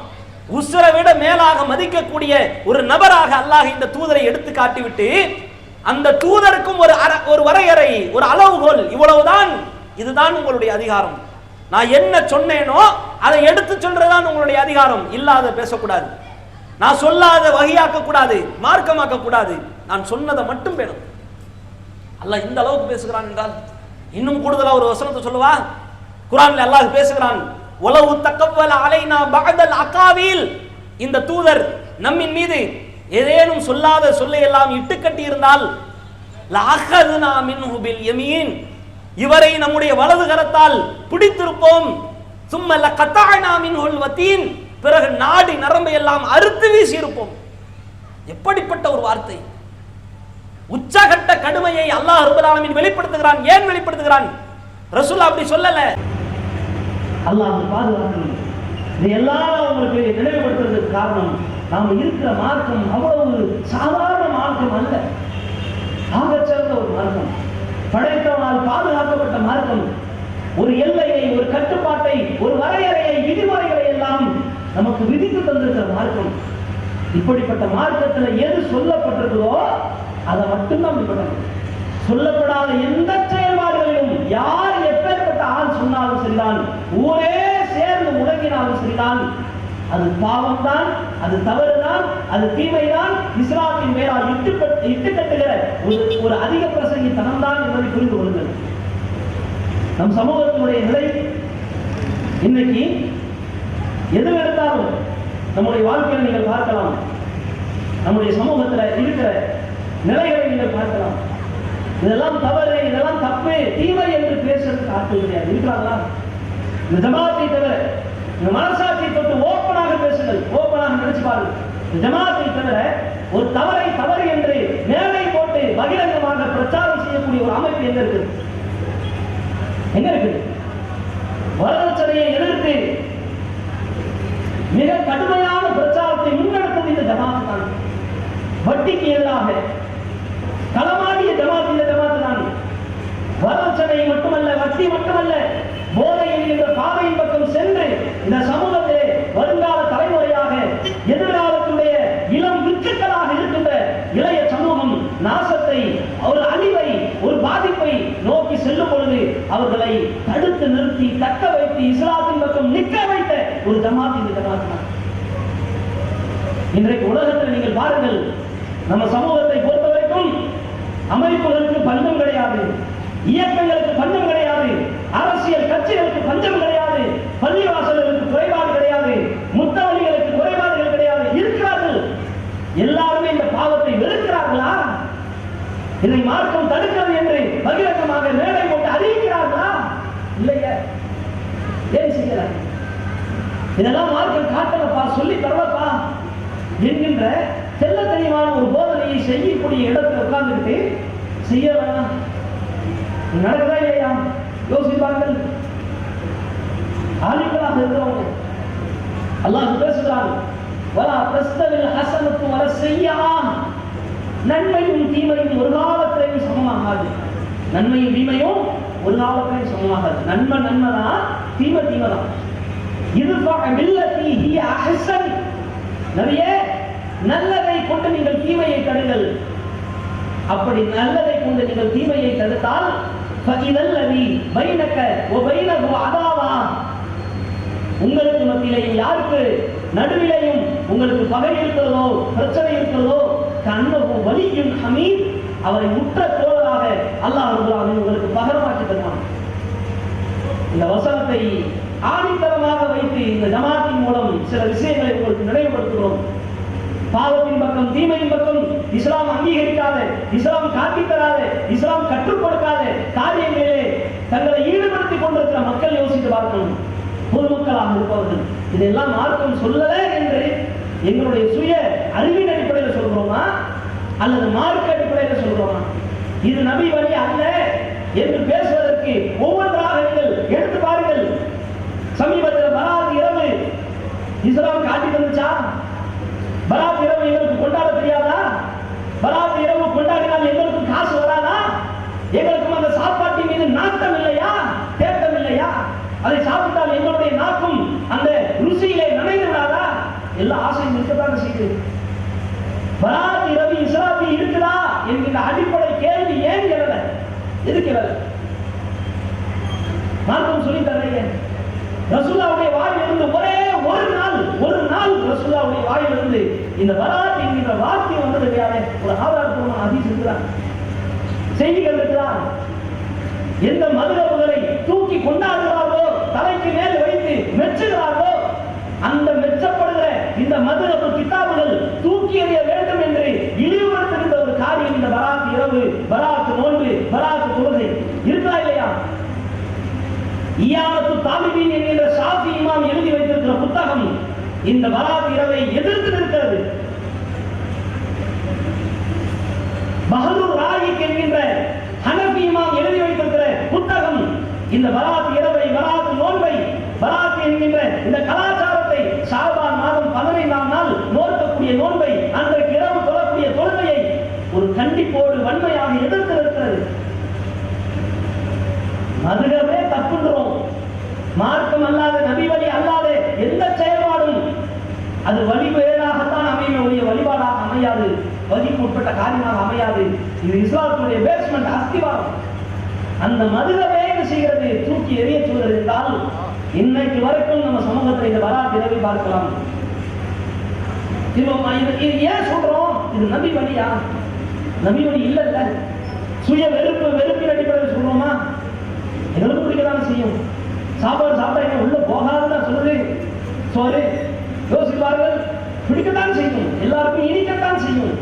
உசுரை விட மேலாக மதிக்கக்கூடிய ஒரு நபராக அல்லாஹ் இந்த தூதரை எடுத்து காட்டிவிட்டு, அந்த தூதருக்கும் ஒரு வரையறை, ஒரு அளவுகோல், இவ்வளவுதான், இதுதான் உங்களுடைய அதிகாரம், நான் என்ன சொன்னேனோ அதை எடுத்து சொல்றதுதான் உங்களுடைய அதிகாரம், இல்லாத பேசக்கூடாது, நான் சொல்லாத வகையாக்க கூடாது, மார்க்கமாக்க கூடாது, நான் சொன்னதை மட்டும் வேணும். அல்லாஹ் இந்த அளவுக்கு பேசுகிறான் என்றால் இன்னும் கூடுதலா ஒரு வசனத்தை சொல்லுவா. குர்ஆன்ல அல்லாஹ் பேசுகிறான், வலவு தக்கவல அலைனா பஅதல் அகாவில், இந்த தூதர் நம்மின் மீது ஏதேனும் சொல்லாத சொல்லை எல்லாம் இட்டுக்கட்டி இருந்தால் லஅഖதுனா மின்ஹு பில் யமீன், இவரை நம்முடைய வலது கரத்தால் பிடித்திருப்போம். சும்ம லகதஅனா மின்ஹுல் வதீன், பிறகு நாடி நரம்பை எல்லாம் அறுத்து வீசி இருப்போம். எப்படிப்பட்ட ஒரு வார்த்தை! உச்சகட்ட கடுமையை அல்லாஹ் ரப்பல் ஆலமீன் வெளிப்படுத்துகிறான். ஏன் வெளிப்படுத்துகிறான்? ரசூல் அப்படி சொல்லல. அல்லாஹ் பாதுகாக்கணும். இதெல்லாம் உங்களுக்கு நினைவுபடுத்துறதுக்கு காரணம், நாம் இருக்கிற மார்க்கம் அவ்வளவு சாதாரண மார்க்கம் அல்ல, ஆகச்சிறந்த ஒரு மார்க்கம், படைத்தவனால் பாதுகாக்கப்பட்ட மார்க்கம். ஒரு எல்லையை, ஒரு கட்டுப்பாட்டை, ஒரு வரையறையை, விதிமுறைகளை எல்லாம் நமக்கு விதித்து தந்திருக்கிற மார்க்கம். இப்படிப்பட்ட மார்க்கத்தில் எது சொல்லப்பட்டிருக்கிறதோ அதை மட்டும்தான் பின்பற்றணும். சொல்லப்படாத எந்த செயல்பாடுகளிலும் யார் எப்பேற்பட்ட ஆள் சொன்னாலும் சரிதான், ஊரே சேர்ந்து முடங்கினாலும் சரிதான், அது பாவம் தான், அது தவறுதான், அது தீமைதான், இஸ்லாத்தின் மேலால் இட்டு கட்டுகிற ஒரு அதிக பிரசங்கி தனம்தான் என்பதை புரிந்து கொள்ளுங்கள். நம் சமூகத்தினுடைய நிலை இன்னைக்கு எது எடுத்தாலும் நம்முடைய வாழ்க்கையில் நீங்கள் பார்க்கலாம், நம்முடைய சமூகத்தில் இருக்கிற நிலைகளை நீங்கள் பார்க்கலாம். இதெல்லாம் தவறு, இதெல்லாம் தப்பு, தீமை என்று பேசுறதுக்கு ஆட்கள் கிடையாது. இருக்கிறாங்களா? இந்த ஜமாத்தை தவிர, இந்த மனசாட்சியை தொட்டு ஓப்பனாக பேசுங்கள், ஓப்பனாக நினைச்சு பாருங்கள். இந்த ஜமாத்தை தவிர ஒரு தவறை தவறு என்று மேலை போட்டு பகிரங்கமாக பிரச்சாரம் செய்யக்கூடிய ஒரு அமைப்பு எங்க இருக்கு? எங்க இருக்கு? வரதட்சணையை எதிர்த்து மிக கடுமையான பிரச்சாரத்தை முன்னெடுத்தது இந்த ஜமாத் தான். வட்டிக்கு எதிராக களமாடிய ஜமாத் இந்த ஜமாத் தான். வரதட்சணை மட்டுமல்ல, வட்டி மட்டுமல்ல, போதை என்கின்ற பாதையின் பக்கம் சென்று இந்த சமூகத்திலே வருங்கால தலைமுறையாக எதிர்காலத்துடைய இளம் வித்துக்களாக இருக்கின்ற இளைய சமூகம் நாசத்தை, ஒரு அழிவை, ஒரு பாதிப்பை நோக்கி செல்லும் பொழுது அவர்களை தடுத்து நிறுத்தி தக்க வைத்து இஸ்லாத்தின் பக்கம் நிற்க வைத்த ஒரு ஜமாத் இந்த ஜமாத் தான். இன்றைக்கு உலகத்தில் நீங்கள் பாருங்கள், நம்ம சமூகத்தை பொறுத்தவரைக்கும் அமைப்புகளுக்கு பஞ்சம் கிடையாது, இயக்கங்களுக்கு பஞ்சம் கிடையாது, அரசியல் கட்சிகளுக்கு பஞ்சம் கிடையாது, பள்ளிவாசல்களுக்கு குறைபாடு கிடையாது, முத்தவழிகளுக்கு குறைபாடுகள் கிடையாது. இருக்கிறார்கள், எல்லாருமே இந்த பாவத்தை வெறுக்கிறார்களா? இதை மார்க்கம் தடுக்கிறது என்று பகிரங்கமாக மேடை போட்டு அறிவிக்கிறார்களா? இல்லையா? ஏன் செய்யறாங்க? இதெல்லாம் மார்க்கம் காட்டலப்பா, சொல்லி தரலப்பா என்கின்ற தெல்ல தெளிவான ஒரு போதனையை செய்யக்கூடிய இடத்துல உட்கார்ந்துட்டு செய்யலாம். நடக்குதா இல்லையா? யோசிப்பார்கள். ஆலிம்களாக இருக்கிறவங்க அல்லாஹ் பேசுகிறான், வலா தஸ்தவில் ஹஸனத்து வல ஸய்யா, நன்மையும் தீமையும் ஒரு காலத்திலேயும் சமமாகாது. நன்மையும் தீமையும் ஒரு காலத்திலேயும் சமமாகாது. நன்மை நன்மைதான், தீமை தீமைதான். இதுஃபா பில்லதி ஹிய அஹ்ஸன், நபியே நல்லதை கொண்டு நீங்கள் தீமையை தடுங்கள். அப்படி நல்லதை கொண்டு நீங்கள் தீமையை தடுத்தால் ஃபஇதல்லதி பைனக வ பைனஹு அதாவா, உங்களுக்கு மத்தியிலேயும் யாருக்கு நடுவிலேயும் உங்களுக்கு பகை இருக்கிறதோ, பிரச்சனை இருக்கிறதோ, கண்ணகு வலியும் ஹமீத், அவரை உற்ற தோழராக அல்லாஹ் உங்களுக்கு பகரமாக்கி தருவான். இந்த வசனத்தை ஆணித்தரமாக வைத்து இந்த ஜமாத்தின் மூலம் சில விஷயங்களை உங்களுக்கு நினைவுபடுத்துகிறோம். பாவத்தின் பக்கம், தீமையின் பக்கம் இஸ்லாம் அங்கீகரிக்காத, இஸ்லாம் காட்டித் தராத, இஸ்லாம் கற்றுக் கொடுக்காத காரியங்களிலே தங்களை ஈடுபடுத்திக் கொண்டிருக்கிற மக்கள் யோசித்து பார்க்கணும். பொதுமக்களாக இருப்பவர்கள் இதெல்லாம் மார்க்கம் சொல்லல என்று எங்களுடைய சுய அறிவின் அடிப்படையில் சொல்றோமா அல்லது மார்க்க அடிப்படையில் சொல்றோமா? இது நபி வழி அல்ல என்று பேசுவதற்கு ஒவ்வொன்றாக நீங்கள் எடுத்து பாருங்கள். சமீபத்தில் பராத் இரவு இஸ்லாம் காட்டி தந்துச்சா? பராத் இரவு எங்களுக்கு கொண்டாட தெரியாதா? பராத் இரவு கொண்டாடினால் எங்களுக்கு காசு வராதா? எங்களுக்கும் அந்த சாப்பாட்டின் மீது நாட்டம் இல்லையா, தேட்டம் இல்லையா? அதை சாப்பிட்டால் எங்களுடைய நாக்கும் அந்த ருசியிலே நனைந்து விடாதா? எல்லா ஆசையும் இருக்கத்தான் செய்யுது. பராத் இரவு இஸ்லாத்தில் இருக்குதா என்கிற அடிப்படை கேள்வி ஏன் எழல? எதுக்கு எழல? மார்க்கம் சொல்லி தரலையே. ரசூலுல்லாஹ்வுடைய வாயிலிருந்து ஒரே ஒரு நாள் ரசூலுல்லாஹ்வுடைய வாயிலிருந்து இந்த பராத் என்கிற வார்த்தை வந்தது கிடையாது. ஒரு ஆதாரப்பூர்வமான ஹதீஸ் இருக்கிறார், செய்திகள் இருக்கிறார். எந்த மதுரவுகளை தூக்கி கொண்டாடுகிறார்களோ, தலைக்கு மேல் வைத்து மெச்சுகிறார்களோ, அந்த மெச்சப்படுகிற இந்த மதுரவு கிதாபுகள் தூக்கி எறிய வேண்டும் என்று இழிவுபடுத்துகின்ற ஒரு காரியம் இந்த பராத் இரவு, பராத் நோன்பு, பராத் தொழுகை இருக்கா இல்லையா? இயாமத்து தாலிபீன் என்கின்ற ஷாஃபி இமாம் எழுதி வைத்திருக்கிற புத்தகம் இந்த பராத் இரவை எதிர்த்து நிற்கிறது. பஹ்ருர் ராயிக் என்கின்ற ஹனஃபி இமாம் எழுதி வைத்திருக்கிற புத்தகம் இந்த பராத் இரவை, பராத் நோன்பை, பராத் என்கின்ற இந்த கலாச்சாரத்தை, ஷாபான் மாதம் 15ஆம் நாள் நோக்கக்கூடிய நோன்பை, அன்றைக்கு இரவு தொழக்கூடிய தொழுகையை ஒரு கண்டிப்போடு வன்மையாக எதிர்த்து இருக்கிறது. மதுரவே தப்புன்றோம். மார்க்கம் அல்லாத, நபி வழி அல்லாத எந்த செயல்பாடும் அது வழிபாடாகத்தான் அமையும், வழிபாடாக அமையாது, வழிக்கு உட்பட்ட காரியமாக அமையாது. இது இஸ்லாத்துடைய பேஸ்மெண்ட், அஸ்திவாரம். அந்த மதுரவே என்ன செய்கிறது? தூக்கி எறிய சொல்கிறது என்றால் இன்னைக்கு வரைக்கும் நம்ம சமூகத்தில் இந்த பராத் இரவை பார்க்கலாம். இது ஏன் சொல்றோம்? இது நபி வழியா? நபி வழி இல்ல. சுய வெறுப்பின் அடிப்படையில் சொல்றோமா? எங்களுக்கு பிடிக்கதான் செய்யும். சாப்பாடு சாப்பிட்டா உள்ள போகாதுன்னு சொல்லுது. சோறு யோசிப்பார்கள், பிடிக்கத்தான் செய்யும், எல்லாருக்கும் இனிக்கத்தான் செய்யும்.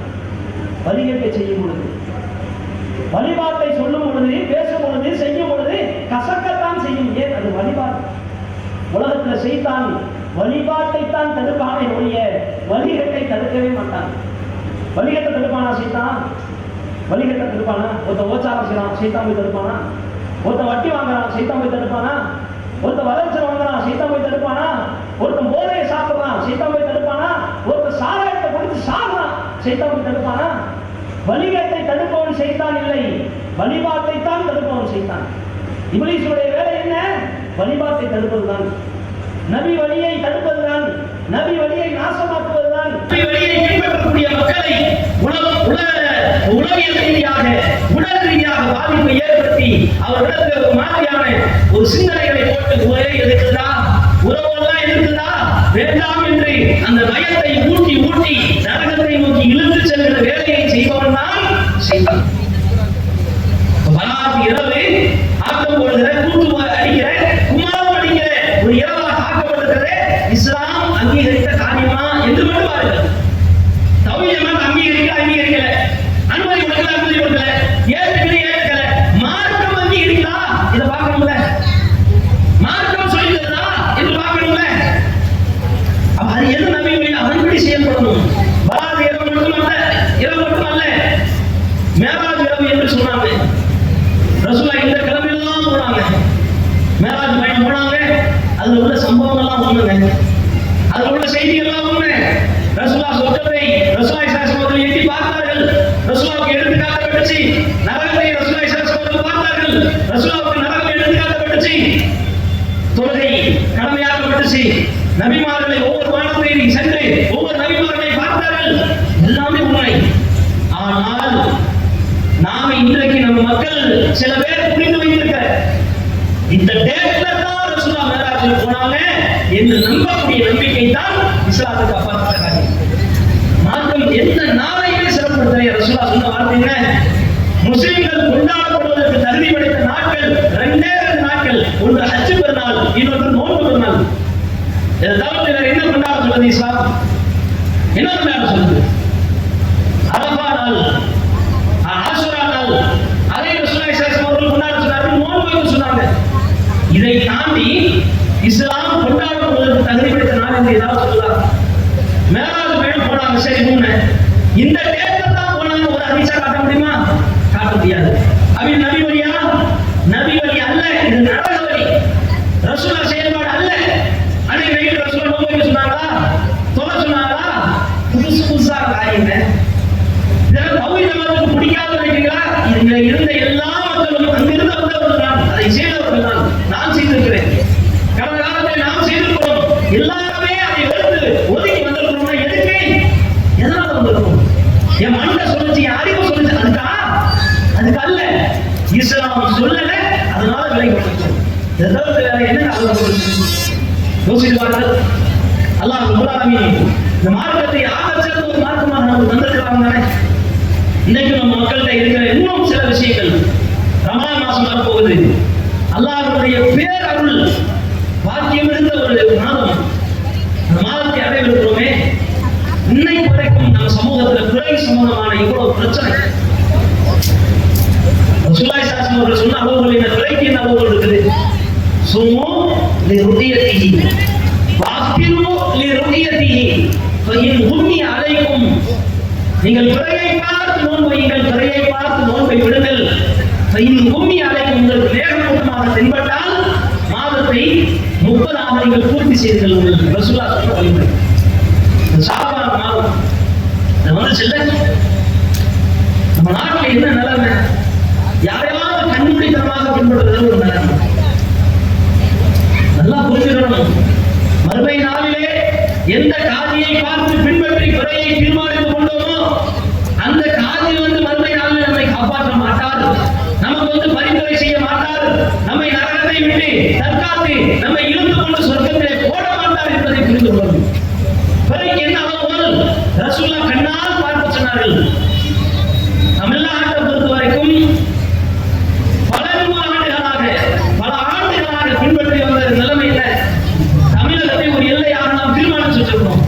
வழிகேட்டை செய்யும் பொழுது, வழிபாட்டை சொல்லும் பொழுது, பேசும் பொழுது, செய்யும் பொழுது கசக்கத்தான் செய்யும். ஏன்? அது வழிபாடு. உலகத்தில் செய்தான் வழிபாட்டைத்தான் தடுப்பானே ஒழிய வழிகேட்டை தடுக்கவே மாட்டான். வழிகேட்டை தடுப்பானா செய்தான்? வழிகேட்டை தடுப்பானா? ஒருத்த ஓச்சாரம் செய்யலாம், செய்தான் போய் தடுப்பானா? ஒருத்தன் வட்டி வாங்குறான், சைத்தான் போய் தடுப்பானா? ஒருத்தன் வரதட்சணை வாங்குறான், சைத்தான் போய் தடுப்பானா? ஒருத்தன் போதையை சாப்பிடுறான், சைத்தான் போய் தடுப்பானா? ஒருத்தன் சாராயத்தை குடிச்சு சாடுறான், சைத்தான் போய் தடுப்பானா? வழிகேட்டை தடுப்பவன் சைத்தான் இல்லை, வழிபாட்டை தான் தடுப்பவன் சைத்தான். இப்லீஸுடைய வேலை என்ன? வழிபாட்டை தடுப்பதுதான், நபி வழியை தடுப்பதுதான், நபி வழியை நாசமாக்குவதுதான். நபி வழியை பின்பற்றக்கூடிய மக்களை உளவியல் ரீதியாக, உடல் ரீதியாக பாதிப்பை ஏற்படுத்தி அவர்களுக்கு ஒரு மாதிரியான ஒரு சிந்தனைகளை போட்டு ஒரே எதிர்க்குதா, உறவெல்லாம் எதிர்க்குதா, வேண்டாம் என்று அந்த பயத்தை ஊட்டி ஊட்டி நரகத்தை நோக்கி இழுத்து செல்கிற வேலையை செய்பவன் தான் செய்தான். இரவு ஆக்கம் போடுகிற, கூட்டு அடிக்கிற, குமாரம் அடிக்கிற ஒரு இரவாக ஆக்கப்பட்டிருக்கிறது இஸ்லாம் அங்கீகரித்த காரியமா என்று மட்டும் பாருங்கள். தௌஹீத் அங்கீகரிக்கல, அனுமதி கொடுக்கல, ஏற்கல, மார்க்கம் அங்கீகரிக்கலா, இதை பார்க்கணும்ல, மார்க்கம் சொல்லித்தா என்று பார்க்கணும்ல. அது எது நபி அதன்படி செயல்படணும். வராது இரவு மட்டுமல்ல, மேராஜ் இரவு என்று சொன்னாங்க. ரசூலா இந்த கிழமையெல்லாம் போனாங்க, மேராஜ் பயணம் போனாங்க. அதுல உள்ள சம்பவம் எல்லாம் உண்மைங்க, அதுல உள்ள செய்திகள் எல்லாம் உண்மை. ரசூலா சொர்க்கத்தை ரசூலுல்லாஹி ஸல்லல்லாஹு அலைஹி வஸல்லம் எட்டி பார்த்தார்கள், ரசூலுவுக்கு எடுத்து காட்டப்பட்டுச்சு. நரகத்தை ரசூலுல்லாஹி ஸல்லல்லாஹு அலைஹி வஸல்லம் பார்த்தார்கள், ரசூலுவுக்கு நரகம் எடுத்து காட்டப்பட்டுச்சு. தொழுகை கடமையாக்கப்பட்டுச்சு. நபிமார்களை ஒவ்வொரு வானத்தையும் சென்று ஒவ்வொரு நபிமார்களை பார்த்தார்கள், எல்லாமே உண்மை. ஆனால் நாம இன்றைக்கு நம்ம மக்கள் சில பேர் புரிந்து வைத்திருக்க இந்த டேட்ல தான் ரசூலா மேராஜுக்கு போனாங்க என்று நம்பக்கூடிய நம்பிக்கை தான் இஸ்லாத்துக்கு அப்பாற்பட்ட காரியம். மார்க்கம் எந்த நாளையுமே சிறப்படுத்த ரசூலா சொன்ன வார்த்தைங்க, முஸ்லிம்கள் கொண்டாடப்படுவதற்கு தகுதி படைத்த நாட்கள் ரெண்டே 2 நாட்கள். ஒன்று ஹஜ் பெருநாள், இன்னொன்று நோன்பு பெருநாள். இதை தவிர என்ன கொண்டாட சொல்லுது இஸ்லாம்? என்ன கொண்டாட சொல்லுது? அரஃபா நாள், ஆஷுரா நாள், அதை ரசூலுல்லாஹி ஸல்லல்லாஹு அலைஹி வஸல்லம் கொண்டாட சொன்னார்கள், நோன்பு சொன்னாங்க. இதை தாண்டி இஸ்லாம் கொண்டாடப்படுவதற்கு தகுதி படைத்த நாள் என்று ஏதாவது சொல்லலாம்? மேலாவது பயணம் போனாங்க, சரி உண்மை. இந்த டேட்ல தான் போனாங்க, ஒரு ஹதீஸா காட்ட முடியுமா? காட்ட முடியாது. அவன் நபி வழியா? நபி வழி அல்ல, இது நரக வழி, ரசூலா செயல்பாடு அல்ல. அன்னைக்கு நைட்டு ரசூலா நோன்பு சொன்னாங்களா, தொலை சொன்னாங்களா? புதுசா காரியங்க. இதெல்லாம் தௌஹீத் ஜமாத்துக்கு பிடிக்காத நினைக்கிறீங்களா? இதுல இருந்த எல்லா மக்களும் அங்கிருந்து வந்தவர்கள் தான், அதை செய்தவர்கள் தான். நான் செய்திருக்கிறேன், கடந்த காலத்தில் நாம் செய்திருக்கிறோம். எல்லாருமே அதை வெறுத்து ஒதுக்கி வந்திருக்கிறோம்னா எதுக்கு? எதனால வந்திருக்கோம்? என் மண்ட சொல்லுச்சு, என் அறிவு சொல்லுச்சு, அதுக்கு அல்ல. இஸ்லாம் சொல்லல, அதனால விலை கொடுத்து என்ன யோசிப்பார்கள். அல்லாஹ் ரப்பல் ஆலமீன் இந்த மார்க்கத்தை ஆகச்சிறந்த ஒரு மார்க்கமாக நமக்கு தந்திருக்கிறாங்க. இன்னைக்கு நம்ம மக்கள்கிட்ட இருக்கிற இன்னும் சில விஷயங்கள், ரமலான் மாசம் வரப்போகுது, அல்லாஹ்வுடைய பேரருள் வாக்கியம் இருந்த ஒரு மாதம். அந்த மாதத்தை அடைவிருக்கிறோமே, இன்னைக்கு வரைக்கும் நம்ம சமூகத்தில் பிறை சம்பந்தமான இவ்வளவு பிரச்சனை. ரசூலுல்லாஹி ஸல்லல்லாஹு அலைஹி வஸல்லம் சொன்ன அளவுகள் என்ன, பிறைக்கு என்ன அளவுகள் இருக்குது? சுமு லிருதியதிஹி வாஃபிரு லிருதியதிஹி ஃபஇன் ஹும்மி அலைக்கும். நீங்கள் பிறையை பார்த்து நோன்பு வையுங்கள், பிறையை பார்த்து நோன்பை விடுங்கள். ஃபஇன் ஹும்மி அலைக்கும், உங்களுக்கு வேகமூட்டமாக தென்பட்டால் மாதத்தை 30 நீங்கள் பூர்த்தி செய்தீர்கள். உங்களுக்கு ரசூலுல்லாஹ் சொன்ன வழிமுறை. ஷாபான் மாதம் வந்துச்சுல்ல, நம்ம நாட்டில் என்ன நிலைமை? யாரையாவது கண்மூடித்தனமாக பின்பற்றுவது ஒரு நிலைமை. நல்லா புரிஞ்சுக்கணும். மறுமை நாளிலே எந்த காதியை பார்த்து பின்பற்றி பிறையை தீர்மானித்துக் கொண்டோமோ அந்த காதி மறுமை நாளில் நம்மை காப்பாற்ற மாட்டார், நமக்கு பரிந்துரை செய்ய மாட்டார், நம்மை நரகத்தை விட்டு தற்காத்து நம்மை இழுத்து கொண்டு சொர்க்கத்திலே போட மாட்டார் என்பதை புரிந்து கொள்ளும். பிறைக்கு என்ன அளவுகள் ரசூலுல்லாஹ் கண்ணால் பார்த்து சொன்னார்கள். தமிழ்நாட்டை பொறுத்த வரைக்கும் பல ஆண்டுகளாக பின்பற்றி வந்த நிலைமையில தமிழகத்தை ஒரு எல்லையாக நாம் தீர்மானிச்சு வச்சிருக்கோம்.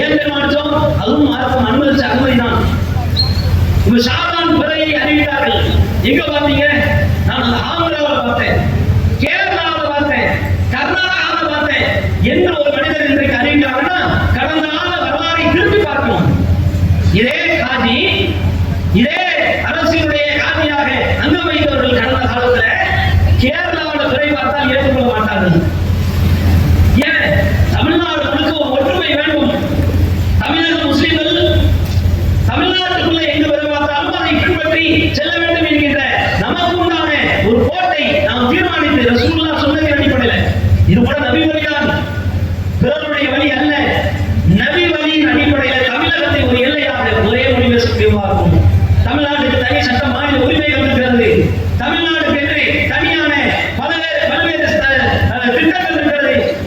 ஏன் தீர்மானிச்சோம்? அதுவும் மார்க்கம் அனுமதிச்ச அனுமதிதான். இப்ப ஷாபான் பிறையை அறிவித்தார்கள். எங்க பார்த்தீங்க? நான் ஆந்திராவில் பார்த்தேன், கேரளாவில் பார்த்தேன், கர்நாடகாவில் பார்த்தேன் என்று ஒரு மனிதர் இன்றைக்கு அறிவிக்கிறாங்கன்னா கடந்த ஆண்டு வரலாறை திருப்பி பார்க்கணும். இதே காதி, இதே அரசினுடைய காதியாக அங்கம் வைத்தவர்கள் கடந்த காலத்தில்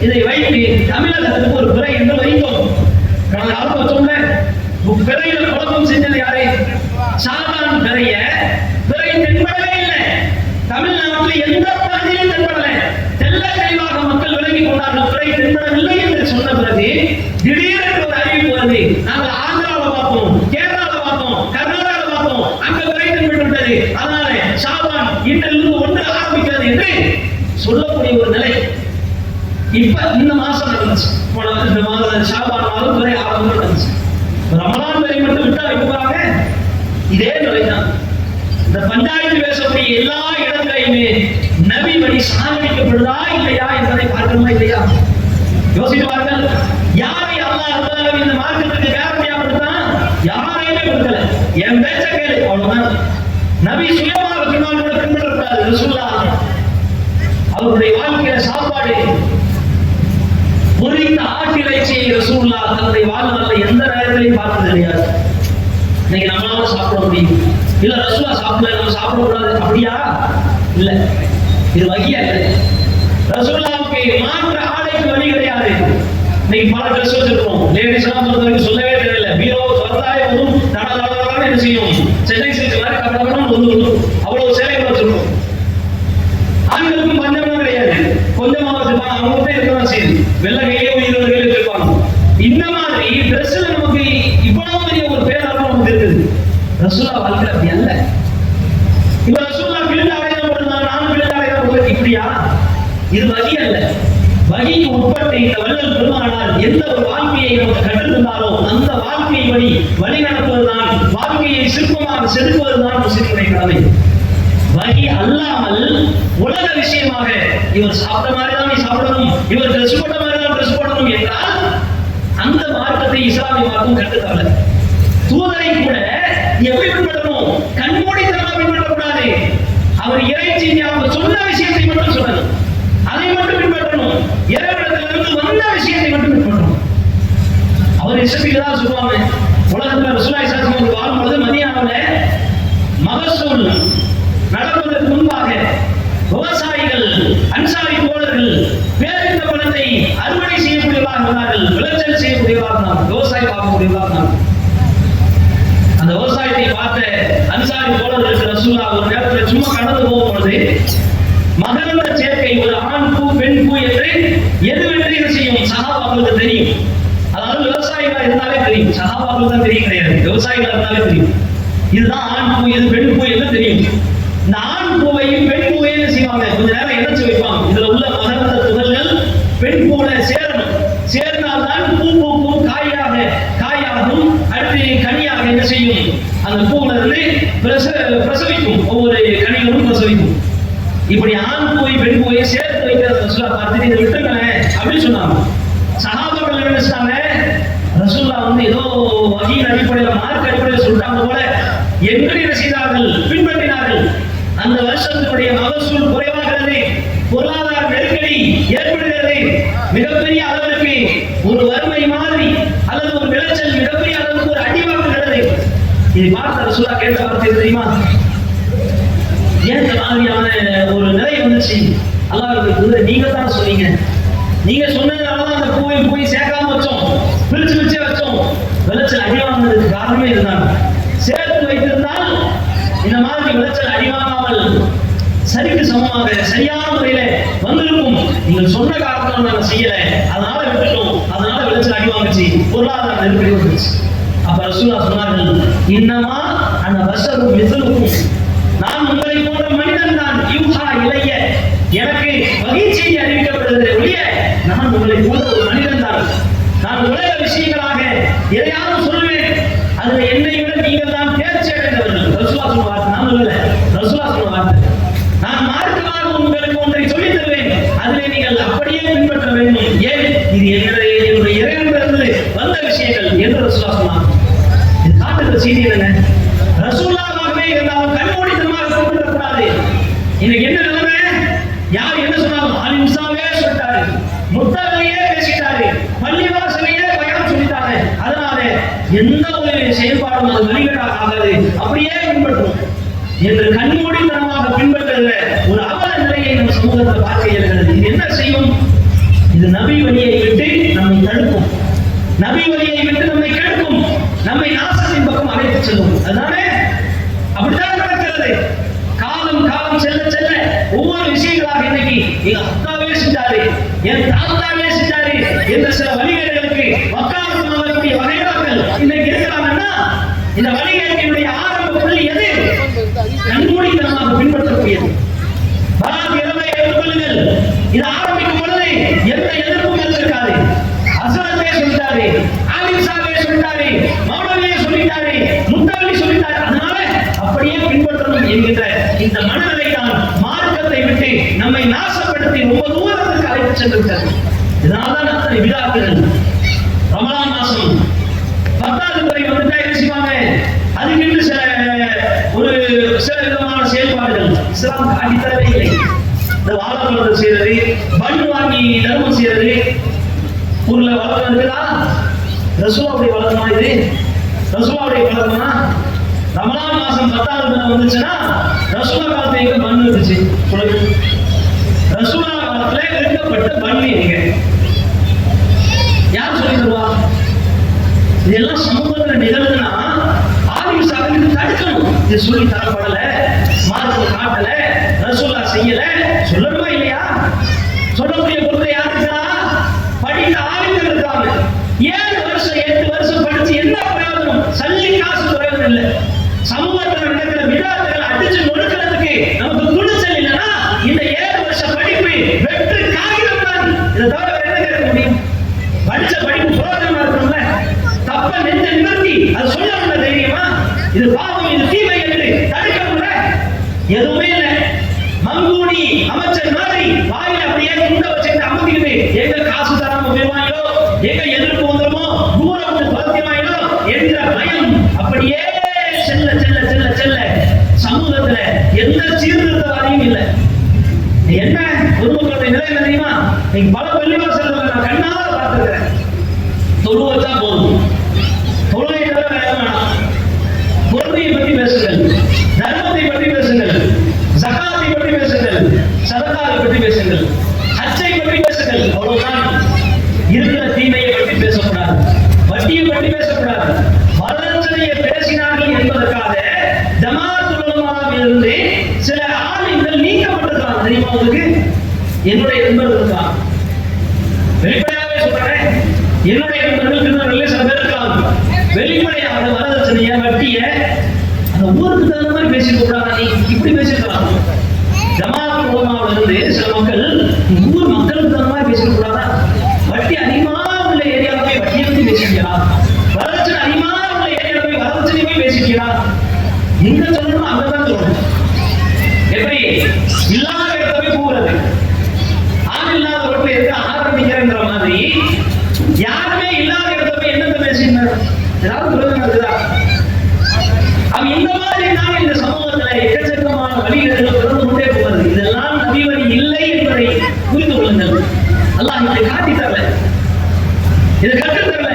இதை வைத்து தமிழகத்துக்கு ஒரு பிறை என்று வைத்தோம். கடந்த காலத்துல சொன்னேன், பிறையில குழப்பம் செஞ்சது யாரு? ஷாபான் பிறைய பிறை தென்படவே இல்லை. தமிழ்நாட்டில் எந்த பகுதியிலும் தென்படல. தெல்ல தெளிவாக மக்கள் விளங்கி கொண்டார்கள் பிறை தென்படவில்லை என்று சொன்ன பிறகு திடீரென்று ஒரு அறிவிப்பு வருது. நாங்கள் ஆந்திராவில் பார்த்தோம், கேரளாவில் பார்த்தோம், கர்நாடகாவில் பார்த்தோம், அங்க பிறை தென்பட்டு விட்டது. அதனால ஷாபான் இன்றிலிருந்து ஒன்று ஆரம்பிக்கிறது என்று சொல்லக்கூடிய ஒரு நிலை இப்ப இந்த மாசம் நடந்துச்சு. இந்த மாதம் ஷாபான் மாதம் பிறை ஆரம்பம் நடந்துச்சு. ரமலான் வரை மட்டும் விட்டா வைக்க போறாங்க. இதே நிலைதான். இந்த பஞ்சாயத்து பேசக்கூடிய எல்லா இடங்களையுமே நபி வழி சாதனைக்கப்படுதா இல்லையா என்பதை பார்க்கணுமா இல்லையா? யோசிப்பார்கள். யாரை அல்லாஹ் ரப்பல் இந்த மார்க்கத்துக்கு கேரண்டியாப்படுத்தான்? யாரையுமே கொடுக்கல. என் பேச்ச கேளு, அவ்வளவுதான். நபி சுயமாக பின்னால் கூட பின்பற்றக்கூடாது. ரசூலுல்லாஹ் அவருடைய வாழ்க்கையில சாப்பாடு பொரித்த ஆட்டிறைச்சியை ரசூலுல்லாஹ் தன்னுடைய வாழ்நாளில் எந்த நேரத்திலையும் பார்த்தது கிடையாது. இன்னைக்கு நம்மளால சாப்பிட முடியும், இல்ல ரசூலா சாப்பிடல நம்ம சாப்பிடக்கூடாது அப்படியா? இல்ல, இது வகையா இல்லை. ரசூலுல்லாஹ்வுக்கு மாற்ற ஆடைக்கு வழி கிடையாது. இன்னைக்கு பல ட்ரெஸ் வச்சிருக்கோம். லேடிஸ் எல்லாம் பொறுத்த வரைக்கும் சொல்லவே தெரியல. பீரோ வரதாய வரும், தடதடன்னு என்ன செய்யும்? சென்னை சில்க் மாதிரி கடகடன்னு வந்து அவ்வளவு சேலைகள் வச்சிருக்கோம். ஆண்களுக்கும் பஞ்சம்லாம் கிடையாது, கொஞ்சமா வச்சிருப்பாங்க. அவங்க இருக்கதான் செய்யுது. வெள்ளை கையிலே 20 கையில வச்சிருப்பாங்க. இந்த மாதிரி ட்ரெஸ்ல நமக்கு இவ்வளவு பெரிய ஒரு பேரளவு நமக்கு இருக்குது. ரசூலா வாழ்க்கை அப்படி அல்ல. இப்ப ரசூலா பிரிந்து அடையாளம் போட்டுருந்தாங்க, நானும் பிரிந்து அடையாளம் போட்டு இப்படியா? இது வகி அல்ல. வகிக்கு உட்பட்டு இந்த வள்ளல் பெருமானார் எந்த ஒரு வாழ்க்கையை நமக்கு கற்றுத்தந்தாலும் அந்த வாழ்க்கையை வழி நடத்துவதுதான், வாழ்க்கையை சிற்பமாக செதுக்குவதுதான் முஸ்லிமுடைய கடமை. வகி அல்லாமல் உலக விஷயமாக இவர் சாப்பிட்ட மாதிரி தான் நீ சாப்பிடணும், இவர் ட்ரெஸ் போட்ட மாதிரி தான் ட்ரெஸ் போடணும் என்றால் அந்த மார்க்கத்தை இஸ்லாமிய மார்க்கம் கற்றுத்தரல. தூதரை கூட எப்படி பின்பற்றணும்? கண்மூடித்தனமா பின்பற்றக்கூடாது. அவர் இறைச்சி அவர் சொன்ன விஷயத்தை மட்டும் சொல்லணும், அதை மட்டும் பின்பற்றணும். இறைவனிடத்திலிருந்து வந்த விஷயத்தை மட்டும் பின்பற்றணும். அவர் இஷ்டத்துக்கு தான் சொல்லுவாங்க. உலகத்துல ரசூலுல்லாஹி ஸல்லல்லாஹு அலைஹி வஸல்லம் வாழும்பொழுது மதீனாவுல மகசூல் நடப்பதற்கு முன்பாக விவசாயிகள் அன்சாரி தோழர்கள் பேரிந்த பணத்தை அறுவடை செய்யக்கூடியவர்களாக இருந்தார்கள், விளைச்சல் செய்யக்கூடியவர்களாக இருந்தார்கள், விவசாயம் பார்க்கக்கூடியவர்களாக இருந்தார்கள். அந்த விவசாயத்தை பார்த்த அன்சாரி தோழர்களுக்கு ரசூலுல்லாஹ் ஒரு நேரத்தில் சும்மா கடந்து போகும் பொழுது மகரந்த சேர்க்கை, ஒரு ஆண் பூ பெண் பூ என்று எதுவென்று என்ன செய்யும்? சஹாபாக்களுக்கு தெரியும். அதாவது விவசாயிகளா இருந்தாலே தெரியும், சஹாபாக்களுக்கு தான் தெரியும் கிடையாது, விவசாயிகளா இருந்தாலே தெரியும். இதுதான் ஆண் பூ, இது பெண் பூ என்று தெரியும். இந்த ஆண் பூவையும் பெண் பூவையும் என்ன செய்வாங்க? கொஞ்ச நேரம் இணைச்சு வைப்பாங்க. இதுல உள்ள மகரந்த துகள்கள் பெண் பூல சேரணும். சேர்ந்தால்தான் பூ பூக்கும், காயாகும், அடுத்து கனியாக என்ன செய்யும்? அந்த பூவுல இருந்து பிரசவிக்கும், ஒவ்வொரு கனிகளும் பிரசவிக்கும். இப்படி ஆண் பூவை பெண் பூவை சேர்த்து வைக்கிறத ரசூலுல்லாஹ் பார்த்துட்டு இதை விட்டுருங்களேன் அப்படின்னு சொன்னாங்க. சஹாபாக்கள் என்ன சொன்னாங்க? ரசூலுல்லாஹ் வந்து ஏதோ வஹீயின் அடிப்படையில் மார்க் அடிப்படையில் சொல்லிட்டாங்க போல என்று என்ன செய்தார்கள்? பின்பற்றினார்கள். அந்த வருஷத்தினுடைய மகசூல் குறைவாகிறது, பொருளாதார நெருக்கடி ஏற்படுகிறது, மிகப்பெரிய அளவிற்கு ஒரு வறுமை மாதிரி அல்லது ஒரு விளைச்சல் மிகப்பெரிய அளவுக்கு ஒரு அடிவாங்குகிறது. இதை பார்த்த ரசூலுல்லாஹ் கேட்ட வார்த்தை தெரியுமா? ஏன் இந்த மாதிரியான ஒரு நிலை வந்துச்சு? அல்லாஹ்வுக்கு நீங்க தான் சொன்னீங்க, நீங்க சொன்னதுனாலதான் அந்த பூவை சேர்க்காம வச்சோம், பிரிச்சு வச்சோம். விளைச்சல் அடிவாங்கிறதுக்கு காரணமே இதுதான். சேர்த்து வைத்திருந்தால் இந்த மாதிரி விளைச்சல் அடிவாங்காமல் சரிக்கு சமமாக சரியான முறையில வந்திருக்கும். நீங்கள் சொன்ன காரணத்தால் நாங்க செய்யல, அதனால விட்டுட்டோம், அதனால விளைச்சல் அடிவாங்குச்சு, பொருளாதார நெருக்கடி வந்துச்சு. அப்ப ரசூலுல்லாஹ் சொன்னார்கள், இன்னமா அந்த பஷரும் மிஸ்லுக்கும், நான் உங்களை போன்ற மனிதன் தான், யூஹா இலைய, எனக்கு மகிழ்ச்சி அறிவிக்கப்படுகிறது ஒழிய நான் உங்களை போன்ற ஒரு மனிதன் தான். நான் உலக விஷயங்களாக எதையாவது சொல்வேன், அதுல என்னை விட நீங்கள் தான் தேர்ச்சி அடைந்தவர்கள். ரசூலுல்லாஹ் சொன்ன வார்த்தை, நான் சொல்லல, ரசூலுல்லாஹ் சொன்ன வார்த்தை. நான் மார்க்கமாக உங்களுக்கு ஒன்றை சொல்லித் தருவேன், அதிலே நீங்கள் அப்படியே பின்பற்ற வேண்டும். ஏன்? இது என்னுடைய இறைவனிடமிருந்து வந்த விஷயங்கள் என்று ரசூலுல்லாஹ் சொன்னார். இது காட்டுகிற செய்தி என்னங்க? ரசூலுல்லாஹ்வாகவே இருந்தாலும் கண்மூடித்தனமாக பின்பற்றக்கூடாது. இன்னைக்கு என்ன நிலைமை? யார் என்ன சொன்னாலும் அலிம்சாவே சொல்லிட்டாரு, முத்தகையே பேசிட்டாரு, பள்ளிவாசலையே பயணம் சொல்லிட்டாரு. அதனால எந்த ஒரு செயல்பாடும் அது வழிகட்டாக ஆகாது, அப்படியே பின்பற்றும் என்று கண்மூடித்தனமாக பின்பற்றுகிற ஒரு அவல நிலையை நம்ம சமூகத்தில் பார்க்க இயல்கிறது. இது என்ன செய்யும்? இது நபி நபி வழியை விட்டு நம்மை கெடுக்கும், நம்மை நாசத்தின் பக்கம் அழைத்து செல்லும். அதுதானே அப்படித்தான் நடக்கிறது. காலம் காலம் செல்ல செல்ல ஒவ்வொரு விஷயங்களாக இன்னைக்கு எங்க அத்தாவே செஞ்சாரு, என் தாத்தாவே செஞ்சாரு என்ற சில வழிகேடுகளுக்கு வக்காலத்து வரக்கூடிய வகைகள் இன்னைக்கு இருக்கிறாங்கன்னா இந்த வழிகேட்டினுடைய ஆரம்ப புள்ளி எது? கண்மூடித்தனமாக பின்பற்றக்கூடியது. ஏற்றுக்கொள்ளுங்கள். இது ஆரம்பிக்கும் பொழுது எந்த எதிர்ப்பும் இருக்காது. அசரத்தே சொல்லிட்டாரு, ஆலிசாவே சொல்லிட்டாரு, மௌலவியே சொல்லிட்டாரு, முத்தவலி சொல்லிட்டாரு. அதனால அப்படியே பின்பற்றணும் என்கின்ற இந்த மனநிலை தான் மார்க்கத்தை விட்டு நம்மை நாசப்படுத்தி ரொம்ப தூரத்துக்கு அழைத்து சென்றிருக்கிறது. இதனால்தான் அத்தனை விழாக்கள். ரமலான் மாசம் 10வது முறை வந்துட்டா என்ன செய்வாங்க? அதுக்கென்று சில விதமான செயல்பாடுகள் இஸ்லாம் காட்டித்தரவே இல்லை. இந்த வாழைப்பழத்தை செய்யறது, பண் வாங்கி தர்மம் செய்யறது, ஊர்ல வளர்க்க இருக்குதா? ரசூலுடைய வளர்க்கமா? இது ரசூலுடைய வளர்க்கமா? ரமலான் மாசம் 10வது தினம் வந்துச்சுன்னா ரசூலா காலத்துல எங்க மண் இருந்துச்சு? ரசூலா காலத்துல எடுக்கப்பட்ட மண் எங்க? யார் சொல்லி தருவா? இதெல்லாம் சமூகத்துல நிகழ்வுனா ஆலிம் சாக்களுக்கு தடுக்கணும். இது சொல்லி தரப்படல, மார்க்க காட்டல, ரசூலா செய்யல, சொல்லணுமா இல்லையா? சொல்லக்கூடிய பொறுத்த யாருக்கா? படித்த ஆலிம்கள் இருக்காங்க. 7 வருஷம் 8 வருஷம் படிச்சு என்ன பிரயோஜனம்? சல்லி காசு பிரயோஜனம் இல்லை. சமூகத்தில் நடக்கிற விழாக்களை அடிச்சு நொறுக்கிறதுக்கு நமக்கு துணிச்சல் இல்லைன்னா இந்த 7 வருஷ படிப்பு வெற்று காகிதம் தான். இதை தவிர என்ன கேட்க முடியும்? படிச்ச படிப்பு பிரயோஜனமா இருக்கும்ல. தப்ப நெஞ்ச நிறுத்தி அது சொல்ல தைரியமா? இது பாவம், இது தீமை என்று தடுக்க முடியல. எதுவுமே இல்லை. மங்கூனி அமைச்சர் மாதிரி வாயில அப்படியே துண்ட வச்சுட்டு அமர்த்திக்கிட்டு எங்க காசு தராம போயிருவாங்களோ, எங்க எதிர்ப்பு வந்துருமோ, தூரம் வந்து பலத்தியமாயிலோ என்ற பயம் அப்படியே செல்ல செல்ல செல்ல செல்ல சமூகத்துல எந்த சீர்திருத்தவாதியும் இல்லை. என்ன பொதுமக்களுடைய நிலை என்ன தெரியுமா? நீங்க பல பள்ளிவாசல் நான் கண்ணால பார்த்திருக்கிறேன். தொழு வச்சா போதும், தொழுகை தவிர வேற வேணாம். பொறுமையை பற்றி பேசுங்கள், தர்மத்தை பற்றி பேசுங்கள், ஜகாத்தை பற்றி பேசுங்கள், சதகாவை பற்றி பேசுங்கள், ஹஜ்ஜை பற்றி பேசுங்கள். அவ்வளவுதான். இருக்கிற தீமையை பற்றி பேசக்கூடாது, வட்டியை பற்றி பேசக்கூடாது. வரதட்சணையை பேசினார்கள் என்பதற்காக ஜமாஅத்துல் உலமாவிலிருந்து சில ஆலிம்கள் நீக்கப்பட்டிருக்கிறாங்க. தெரியுமா உங்களுக்கு? என்னுடைய நண்பர்கள் தான், வெளிப்படையாகவே சொல்றேன், என்னுடைய நண்பர்கள் சில பேர் இருக்கலாம். வெளிப்படையாக வரதட்சணைய வட்டிய அந்த ஊருக்கு தகுந்த மாதிரி பேசிட்டு கூடாது. நீ இப்படி பேசிருக்கலாம். ஜமாஅத்துல் உலமாவிலிருந்து சில மக்கள் ஊர் மக்களுக்கு தகுந்த மாதிரி பேசிட்டு கூடாதா? வட்டி அதிகமா உள்ள ஏரியாவில் போய் வட்டியை பற்றி பேசிக்கலாம், வரதட்சணை அதிகமா உள்ள ஏரியாவில் போய் வரதட்சணையுமே பேசிக்கலாம். எங்க சொல்லணும் அங்கதான் சொல்லணும். எப்படி இல்லாத இடத்துல போய் போகிறது, ஆள் இல்லாத இடத்துல இருக்க ஆரம்பிக்கிறேங்கிற மாதிரி யாருமே இல்லாத இடத்துல போய் என்னத்தை பேசினார்? ஏதாவது பிரயோஜனம் இருக்குதா? அவன் இந்த மாதிரி தான் இந்த சமூகத்துல எக்கச்சக்கமான வழிகளை பிறந்து கொண்டே போகிறது. இதெல்லாம் நபி வழி இல்லை என்பதை புரிந்து கொள்ளுங்கள். அல்லாஹ் இதை காட்டி தரல, இதை கற்று தரல.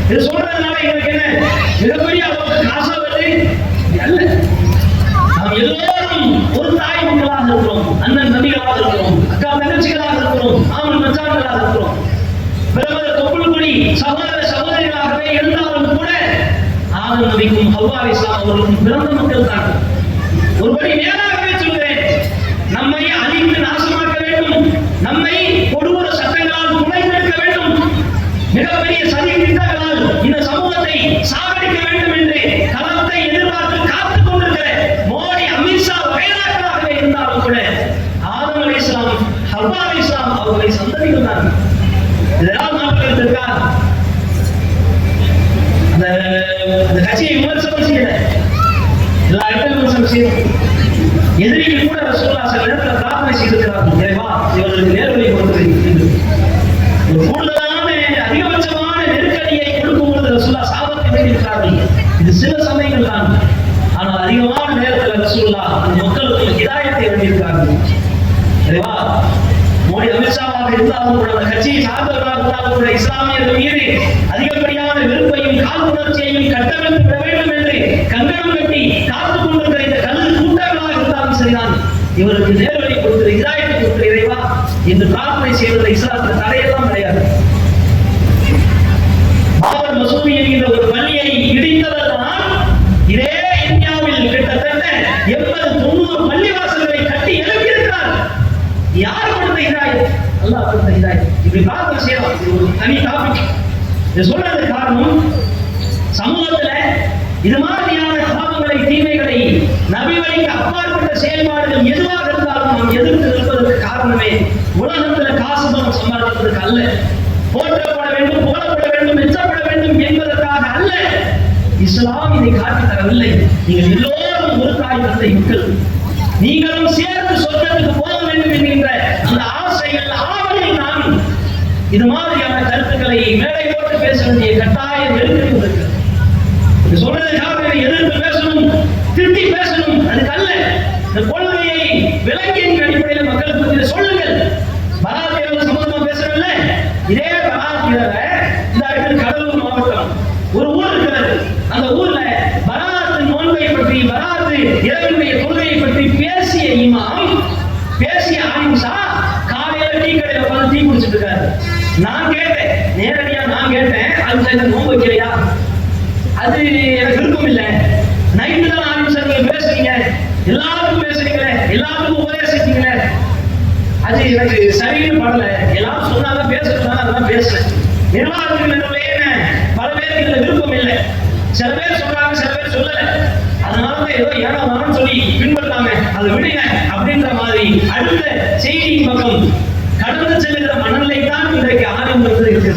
இது சொல்றதுனால எங்களுக்கு என்ன மிகப்பெரிய அளவுக்கு காசா வருது அல்ல. நாம் எல்லோரும் ஒரு தாய் மக்களாக இருக்கிறோம், அண்ணன் நபிகளாக இருக்கிறோம், அக்கா தங்கச்சிகளாக இருக்கிறோம், ஆமன் மச்சான்களாக இருக்கிறோம். பிரதமர் தொப்புள்குடி சகோதர சகோதரிகளாகவே இருந்தாலும் கூட ஆதம் நபிக்கும் ஹவ்வா அலைஹிஸ்ஸலாம் அவர்களுக்கும் பிறந்த மக்கள் தான். ஒருபடி மேலாகவே சொல்கிறேன், நம்மை அழித்து நாசமாக்க வேண்டும், நம்மை கொடூர சட்டங்களால் துளைத்தெடுக்க வேண்டும், மிகப்பெரிய சதி திட்டங்களால் இந்த சமூகத்தை சாகடிக்க வேண்டும் என்று களத்தை எதிர்பார்த்து காத்துக் கொண்டிருக்கிற மோடி, அமித்ஷா வகைராக்களாகவே இருந்தாலும் கூட ஆதம் அலைஹிஸ்ஸலாம் ஹவ்வா அலைஹிஸ்ஸலாம் அவர்களை சந்ததிகள் தான். இதெல்லாம் நாட்கள் இருக்கா? அந்த கட்சியை விமர்சனம் செய்யல, எல்லா இடத்திலும் விமர்சனம் செய்யணும். எதிரிகள் கூட ரசூலுல்லாஹ் சில இடத்துல பிரார்த்தனை செய்திருக்கிறார்கள், இறைவா இவர்களுக்கு நேர்வழி கொடுத்து கூடுதலான அதிகபட்சமான நெருக்கடியை கொடுக்கும் பொழுது ரசூலுல்லாஹ் சாபத்தை வேண்டியிருக்கிறார்கள். இது சில சமயங்கள் தான். ஆனால் அதிகமான நேரத்தில் ரசூலுல்லாஹ் அந்த மக்களுக்கு ஹிதாயத்தை வேண்டியிருக்கிறார்கள். இறைவா மோடி அமித்ஷாவாக இருந்தாலும் கூட, அந்த கட்சியை சார்ந்தவர்களாக இருந்தாலும் கூட இஸ்லாமியர்கள் மீது அதிகப்படியான வெறுப்பையும் காழ்ப்புணர்ச்சியையும் கட்டமைத்து விட வேண்டும் என்று கங்கணம் கட்டி காத்துக் கொண்டிருக்கிற இந்த கல்வி கூட்டங்களாக இருந்தாலும் சரிதான், இவருக்கு நேர்வழி கொடுத்து ஹிதாயத்தை கொடுத்து இறைவா என்று பிரார்த்தனை செய்வதை இஸ்லாத்தில் தடையெல்லாம் கிடையாது. பாபர் மசூதி என்கிற ஒரு பள்ளியை இடித்தவர் தான் இதே இந்தியாவில் கிட்டத்தட்ட 80-90 பள்ளிவாசல்களை கட்டி எழுப்பியிருக்கிறார். யார் கொடுத்த ஹிதாயத்? அல்லாஹ் கொடுத்த ஹிதாயத். இப்படி பார்க்க செய்யலாம். இது ஒரு தனி டாபிக். இது சொல்றது காரணம், சமூகத்துல இது மாதிரியான பாவங்களை, தீமைகளை, நபி வழிக்கு அப்பாற்பட்ட செயல்பாடுகள் எதுவாக இருந்தாலும் நாம் எதிர்த்து நிற்பதற்கு காரணமே உலகத்துல காசு பணம் சம்பாதிப்பதற்கு அல்ல, போற்றப்பட வேண்டும், புகழப்பட வேண்டும், மெச்சப்பட வேண்டும் என்பதற்காக அல்ல. இஸ்லாம் இதை காட்டி தரவில்லை. நீங்கள் எல்லோரும் ஒரு தாய் தந்தை மக்கள், நீங்களும் சேர்ந்து சொர்க்கத்துக்கு போக வேண்டும் என்கின்ற அந்த ஆசைகள், ஆவலில் நான் இது மாதிரியான கருத்துக்களை மேடை போட்டு பேச வேண்டிய கட்டாயம் இருக்கிறது. சொல்றதுக்காக எதிர்த்து பேசணும், திட்டி பேசணும், அதுக்கு அல்ல. இந்த கொள்கையை விளக்கியின் அடிப்படையில் மக்களுக்கு பற்றி சொல்லுங்கள். பராத்தியாவில் சம்பந்தமா பேசுறதில்ல. இதே பராத்தியால இந்த இடத்துல கடலூர் மாவட்டம் ஒரு ஊர் இருக்கிறது. அந்த ஊர்ல பராத்து நோன்பை பற்றி, பராத்து இறைவனுடைய கொள்கையை பற்றி பேசிய இமாம், பேசிய ஆலிம்சா காலையில டீ கடையில உட்கார்ந்து டீ குடிச்சிட்டு இருக்காரு. நான் கேட்டேன், நேரடியா நான் கேட்டேன், அது நோன்பு வைக்கலையா? அது எனக்கு விருப்பம் இல்லை. நைட்டு தான் ஆலிம்சா நீங்க பேசுறீங்க, எல்லாருக்கும் பேசுறீங்களே, எல்லாருக்கும் உபதேசிக்கிறீங்களே, அது எனக்கு சரின்னு படல. எல்லாரும் சொன்னாங்க பேசுறதுனால அதெல்லாம் பேசுறேன். நிர்வாகத்தில் பல பேருக்கு இதுல விருப்பம் இல்லை. சில பேர் சொல்றாங்க, சில பேர் சொல்லல. அதனால ஏதோ ஏனோ தானு சொல்லி பின்பற்றாங்க, அதை விடுங்க அப்படின்ற மாதிரி அடுத்த செய்தியின் பக்கம் கடந்து செல்லுகிற மனநிலை தான் இன்றைக்கு ஆரம்பம் இருக்கு.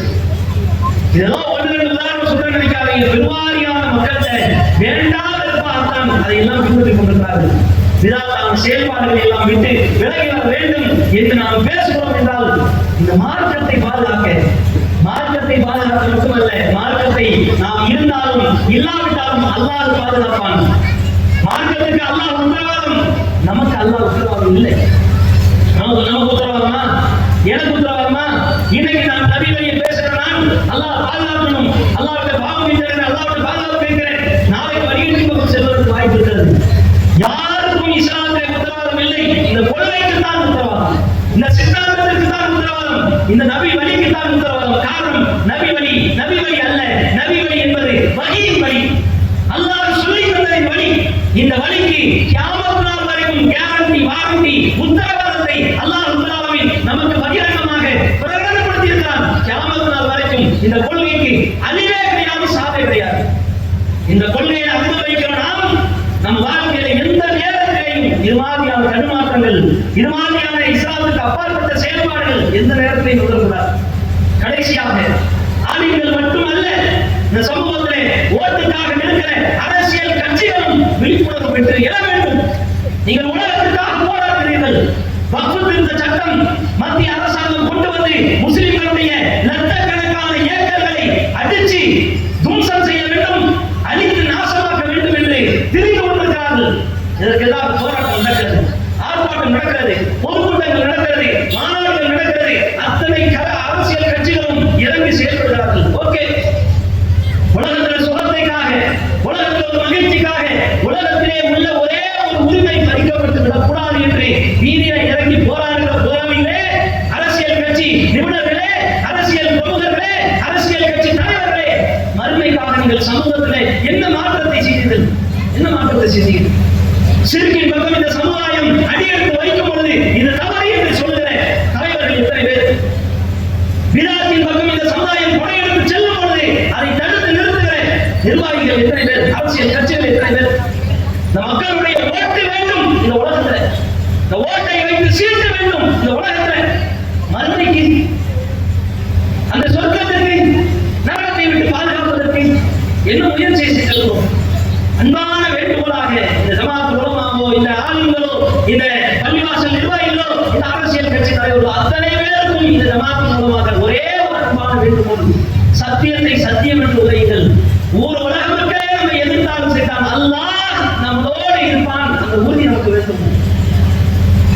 இதெல்லாம் ஒன்று ரெண்டு உதாரணம் சொல்ல நினைக்காதீங்க. பெருவாரியான மக்கள்கிட்ட வேண்டாத பார்த்தான் அதையெல்லாம் பின்பற்றிக் கொண்டிருக்கிறார்கள். விதாத்தான செயல்பாடுகளை எல்லாம் விட்டு விலகி வர வேண்டும் என்று நாம் பேசுகிறோம் என்றால் இந்த மார்க்கத்தை பாதுகாக்க, மார்க்கத்தை பாதுகாக்க மட்டுமல்ல, மார்க்கத்தை நாம் இருந்தாலும் இல்லாவிட்டாலும் அல்லாஹ் பாதுகாப்பான். மார்க்கத்துக்கு அல்லாஹ் உத்தரவாதம், நமக்கு அல்லாஹ் உத்தரவாதம் இல்லை. நமக்கு உத்தரவாதமா? எனக்கு உத்தரவாதமா? இன்னைக்கு நான் நபி வழியை பேசுறேன், அல்லாஹ் பாதுகாக்கணும், அல்லாஹ்விட பாவம் இருக்கிறேன், அல்லாஹ்விட பாதுகாப்பு இருக்கிறேன், நாளைக்கு வழியின் பக்கம் செல்வதற்கு வாய்ப்பு இருக்கிறது. யாருக்கும் இஸ்லாமிய உத்தரவாதம் இல்லை. இந்த கொள்கைக்கு தான் உத்தரவாதம், இந்த சித்தாந்தத்திற்கு தான் உத்தரவாதம், இந்த நபி வழிக்கு தான் உத்தரவாதம். காரணம், நபி வழி அல்ல. நபி வழி என்பது வஹீயின் வழி, அல்லாஹ் சொல்லி தந்ததின் வழி. இந்த வழிக்கு கியாமத் நாள் வரைக்கும் கேரண்டி, வாரண்டி, உத்தரவாதத்தை அல்லாஹ் நமக்கு பகிரங்கமாக பிரகடனப்படுத்தி இருக்கிறான். கியாமத் நாள் வரைக்கும் இந்த கொள்கைக்கு அழிவே கிடையாது, சாவே கிடையாது. இந்த கொள்கையை அனுபவிக்கிற நாம் நம் வாழ்க்கையில எந்த நேரத்திலேயும் இது மாதிரியான தடுமாற்றங்கள், இது மாதிரியான இஸ்லாமுக்கு அப்பாற்பட்ட செயல்பாடுகள் எந்த நேரத்திலையும் தொடரக்கூடாது. கடைசியாக ஆலிம்கள் மட்டுமல்ல, இந்த சமூகத்திலே ஓட்டுக்காக நிற்கிற அரசியல் கட்சிகளும் விழிப்புணர்வு பெற்று எழ வேண்டும். நீங்கள் உலகத்துக்காக போராடுகிறீர்கள். வக்ஃப் திருத்த சட்டம் மத்திய அரசாங்கம் கொண்டு வந்து முஸ்லிம்களுடைய லட்சக்கணக்கான ஏக்கர்களை அடிச்சு தும்சம் செய்ய வேண்டும், அழித்து நாசமாக்க வேண்டும் என்று திரிந்து கொண்டிருக்கிறார்கள். இதற்கு ஏதாவது போராட்டம் நடக்கிறது, ஆர்ப்பாட்டம் நடக்கிறது, பொதுக்கூட்டங்கள் நடக்கிறது, மாநாடுகள் நடக்கிறது. அத்தனை அரசியல் கட்சிகளும் இறங்கி செயல்படுகிறார்கள். ஓகே, உலகத்தில் சுகத்தைக்காக, உலகத்தில் ஒரு மகிழ்ச்சிக்காக, உலகத்திலே உள்ள ஒரே ஒரு உரிமை பறிக்கப்பட்டு விடக்கூடாது என்று வீதியில இறங்கி போராடுகிற போராளிகளே, அரசியல் கட்சி நிபுணர்களே, அரசியல் பிரமுகர்களே, அரசியல் கட்சி தலைவர்களே, மறுமைக்காக நீங்கள் சமூகத்திலே என்ன மாற்றத்தை செய்தீர்கள்? என்ன மாற்றத்தை செய்தீர்கள்? சிறுக்கின் பக்கம் இந்த சமுதாயம் அடியெடுத்து வைக்கும் பொழுது இது தவறு என்று சொல்லுகிற தலைவர்கள் எத்தனை பேர்? விதாத்தின் பக்கம் இந்த சமுதாயம் படையெடுத்து செல்லும் பொழுது அதை தடுத்து நிறுத்துகிற நிர்வாகிகள் எத்தனை பேர்? அரசியல் கட்சிகள் எத்தனை பேர்? இந்த மக்களுடைய ஓட்டு வேண்டும் இந்த உலகத்துல, இந்த ஓட்டை வைத்து சீர்த்த வேண்டும் இந்த உலகத்துல. மறுமைக்கு, அந்த சொர்க்கத்திற்கு, நரகத்தை விட்டு பாதுகாப்பதற்கு என்ன முயற்சி செய்கிறோம்? அன்பான வேண்டுகோளாக இந்த ஜமாத் உலமாவோ, இந்த ஆளுங்களோ, இந்த பள்ளிவாசல் நிர்வாகிகளோ, இந்த அரசியல் கட்சி தலைவர்களோ அத்தனை பேருக்கும் இந்த ஜமாத் மூலமாக ஒரே ஒரு அன்பான வேண்டுகோள், சத்தியத்தை சத்தியம் என்று உரையுங்கள். ஊர் உலகமே நம்ம எதிர்த்தாலும் செய்தால் அல்லாஹ் நம்மளோடு இருப்பான், அந்த உறுதி நமக்கு வேண்டும்.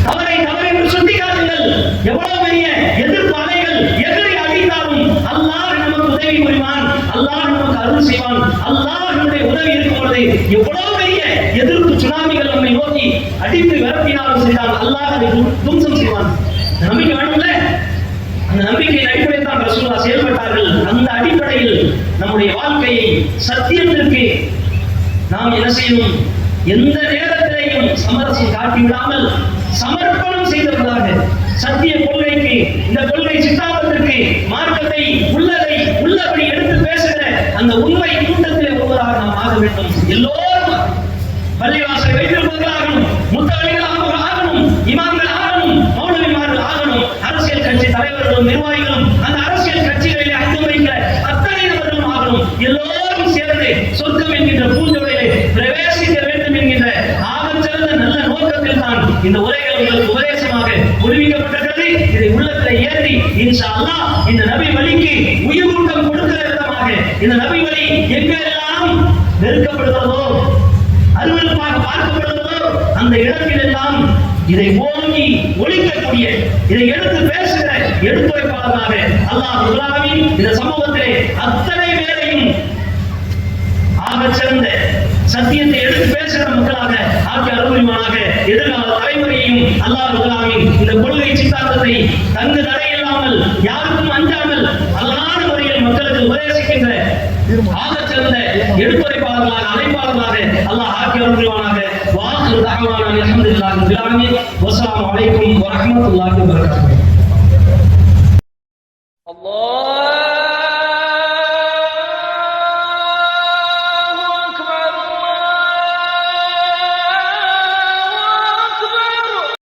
தவறை தவறு என்று சுட்டிக்காட்டுங்கள். எவ்வளவு பெரிய எதிர்ப்பு அலைகள் எதிரி அடித்தாலும் அல்லாஹ் நமக்கு உதவி புரிவான், அல்லாஹ் நமக்கு அருள் செய்வான். அல்லாஹ் நம்முடைய உதவி இருக்கும் பொழுது எவ்வளவு பெரிய எதிர்ப்பு சுனாமிகள் நம்மை நோக்கி அடித்து விரட்டினாலும் செய்தால் அல்லாஹ் அதை தும்சம் செய்வான். நம்பிக்கை வேணும்ல? அந்த நம்பிக்கையின் அடிப்படையில் தான் ரசூலுல்லாஹ் செயல்பட்டார்கள். அந்த அடிப்படையில் அடிப்படையில் நம்முடைய வாழ்க்கையை சத்தியத்திற்கு நாம் என்ன செய்யணும்? எந்த நேரத்திலேயும் சமரசம் காட்டிவிடாமல் சமர்ப்பணம் செய்தவர்களாக சத்திய கொள்கைக்கு, இந்த கொள்கை சித்தாந்தத்திற்கு, மார்க்கத்தை உள்ளதை உள்ளபடி எடுத்து பேசுகிற அந்த உண்மை கூட்டத்திலே ஒருவராக நாம் ஆக வேண்டும். எல்லோரும் பள்ளிவாசலை வைத்திருப்பவர்களாகணும், முத்தவழிகளாக ஆகணும், இமாம்கள் ஆகணும், மௌலவிமார்கள் ஆகணும், அரசியல் கட்சி தலைவர்களும் நிர்வாகிகளும் அந்த அரசியல் கட்சிகளிலே அங்கம் வைக்கிற அத்தனை நபர்களும் ஆகணும். எல்லோரும் சேர்ந்து சொர்க்கம் என்கின்ற பூஞ்சோலையிலே பிரவேசிக்க வேண்டும் என்கின்ற ஆகச்சிறந்த நல்ல நோக்கத்தில் தான் இந்த உரைகள் உங்களுக்கு உபதேசமாக ஒளிவிக்கப்பட்டிருக்கிறது. இதை உள்ளத்தில் ஏற்றி இன்ஷா அல்லாஹ் இந்த நபி வழிக்கு உயிர்கூட்டம் கொடுக்கிற விதமாக இந்த நபி வழி எங்கெல்லாம் நெருக்கப்படுகிறதோ, அருவருப்பாக பார்க்கப்படுகிறதோ, அந்த இடத்தில் எல்லாம் இதை ஓங்கி ஒழிக்கக்கூடிய, இதை எடுத்து பேசுகிற எடுத்துரைப்பாளராக அல்லாஹ் ரப்பல் இந்த சமூகத்திலே அத்தனை பேரையும் ஆகச் சிறந்த சத்தியத்தை எடுத்து பேசுகிற மக்களாக ஆக்கி அருள்வானாக. எதிர்கால தலைமுறையையும் அல்லாஹ் ரப்பல் இந்த கொள்கை சித்தாந்தத்தை தங்கு தடையில்லாமல் யாருக்கும் அஞ்சாமல் அழகான முறையில் மக்களுக்கு உபதேசிக்கின்ற ஆகச் சிறந்த எடுத்துரைப்பாளர்களாக, அழைப்பாளர்களாக அல்லாஹ் ஆக்கி அருள்வானாக. வாஹிரு தஅவானா அல்ஹம்துலில்லாஹி ரப்பில் ஆலமீன். வஸ்ஸலாமு அலைக்கும் வரஹ்மத்துல்லாஹி வபரகாத்துஹு. அல்லாஹ்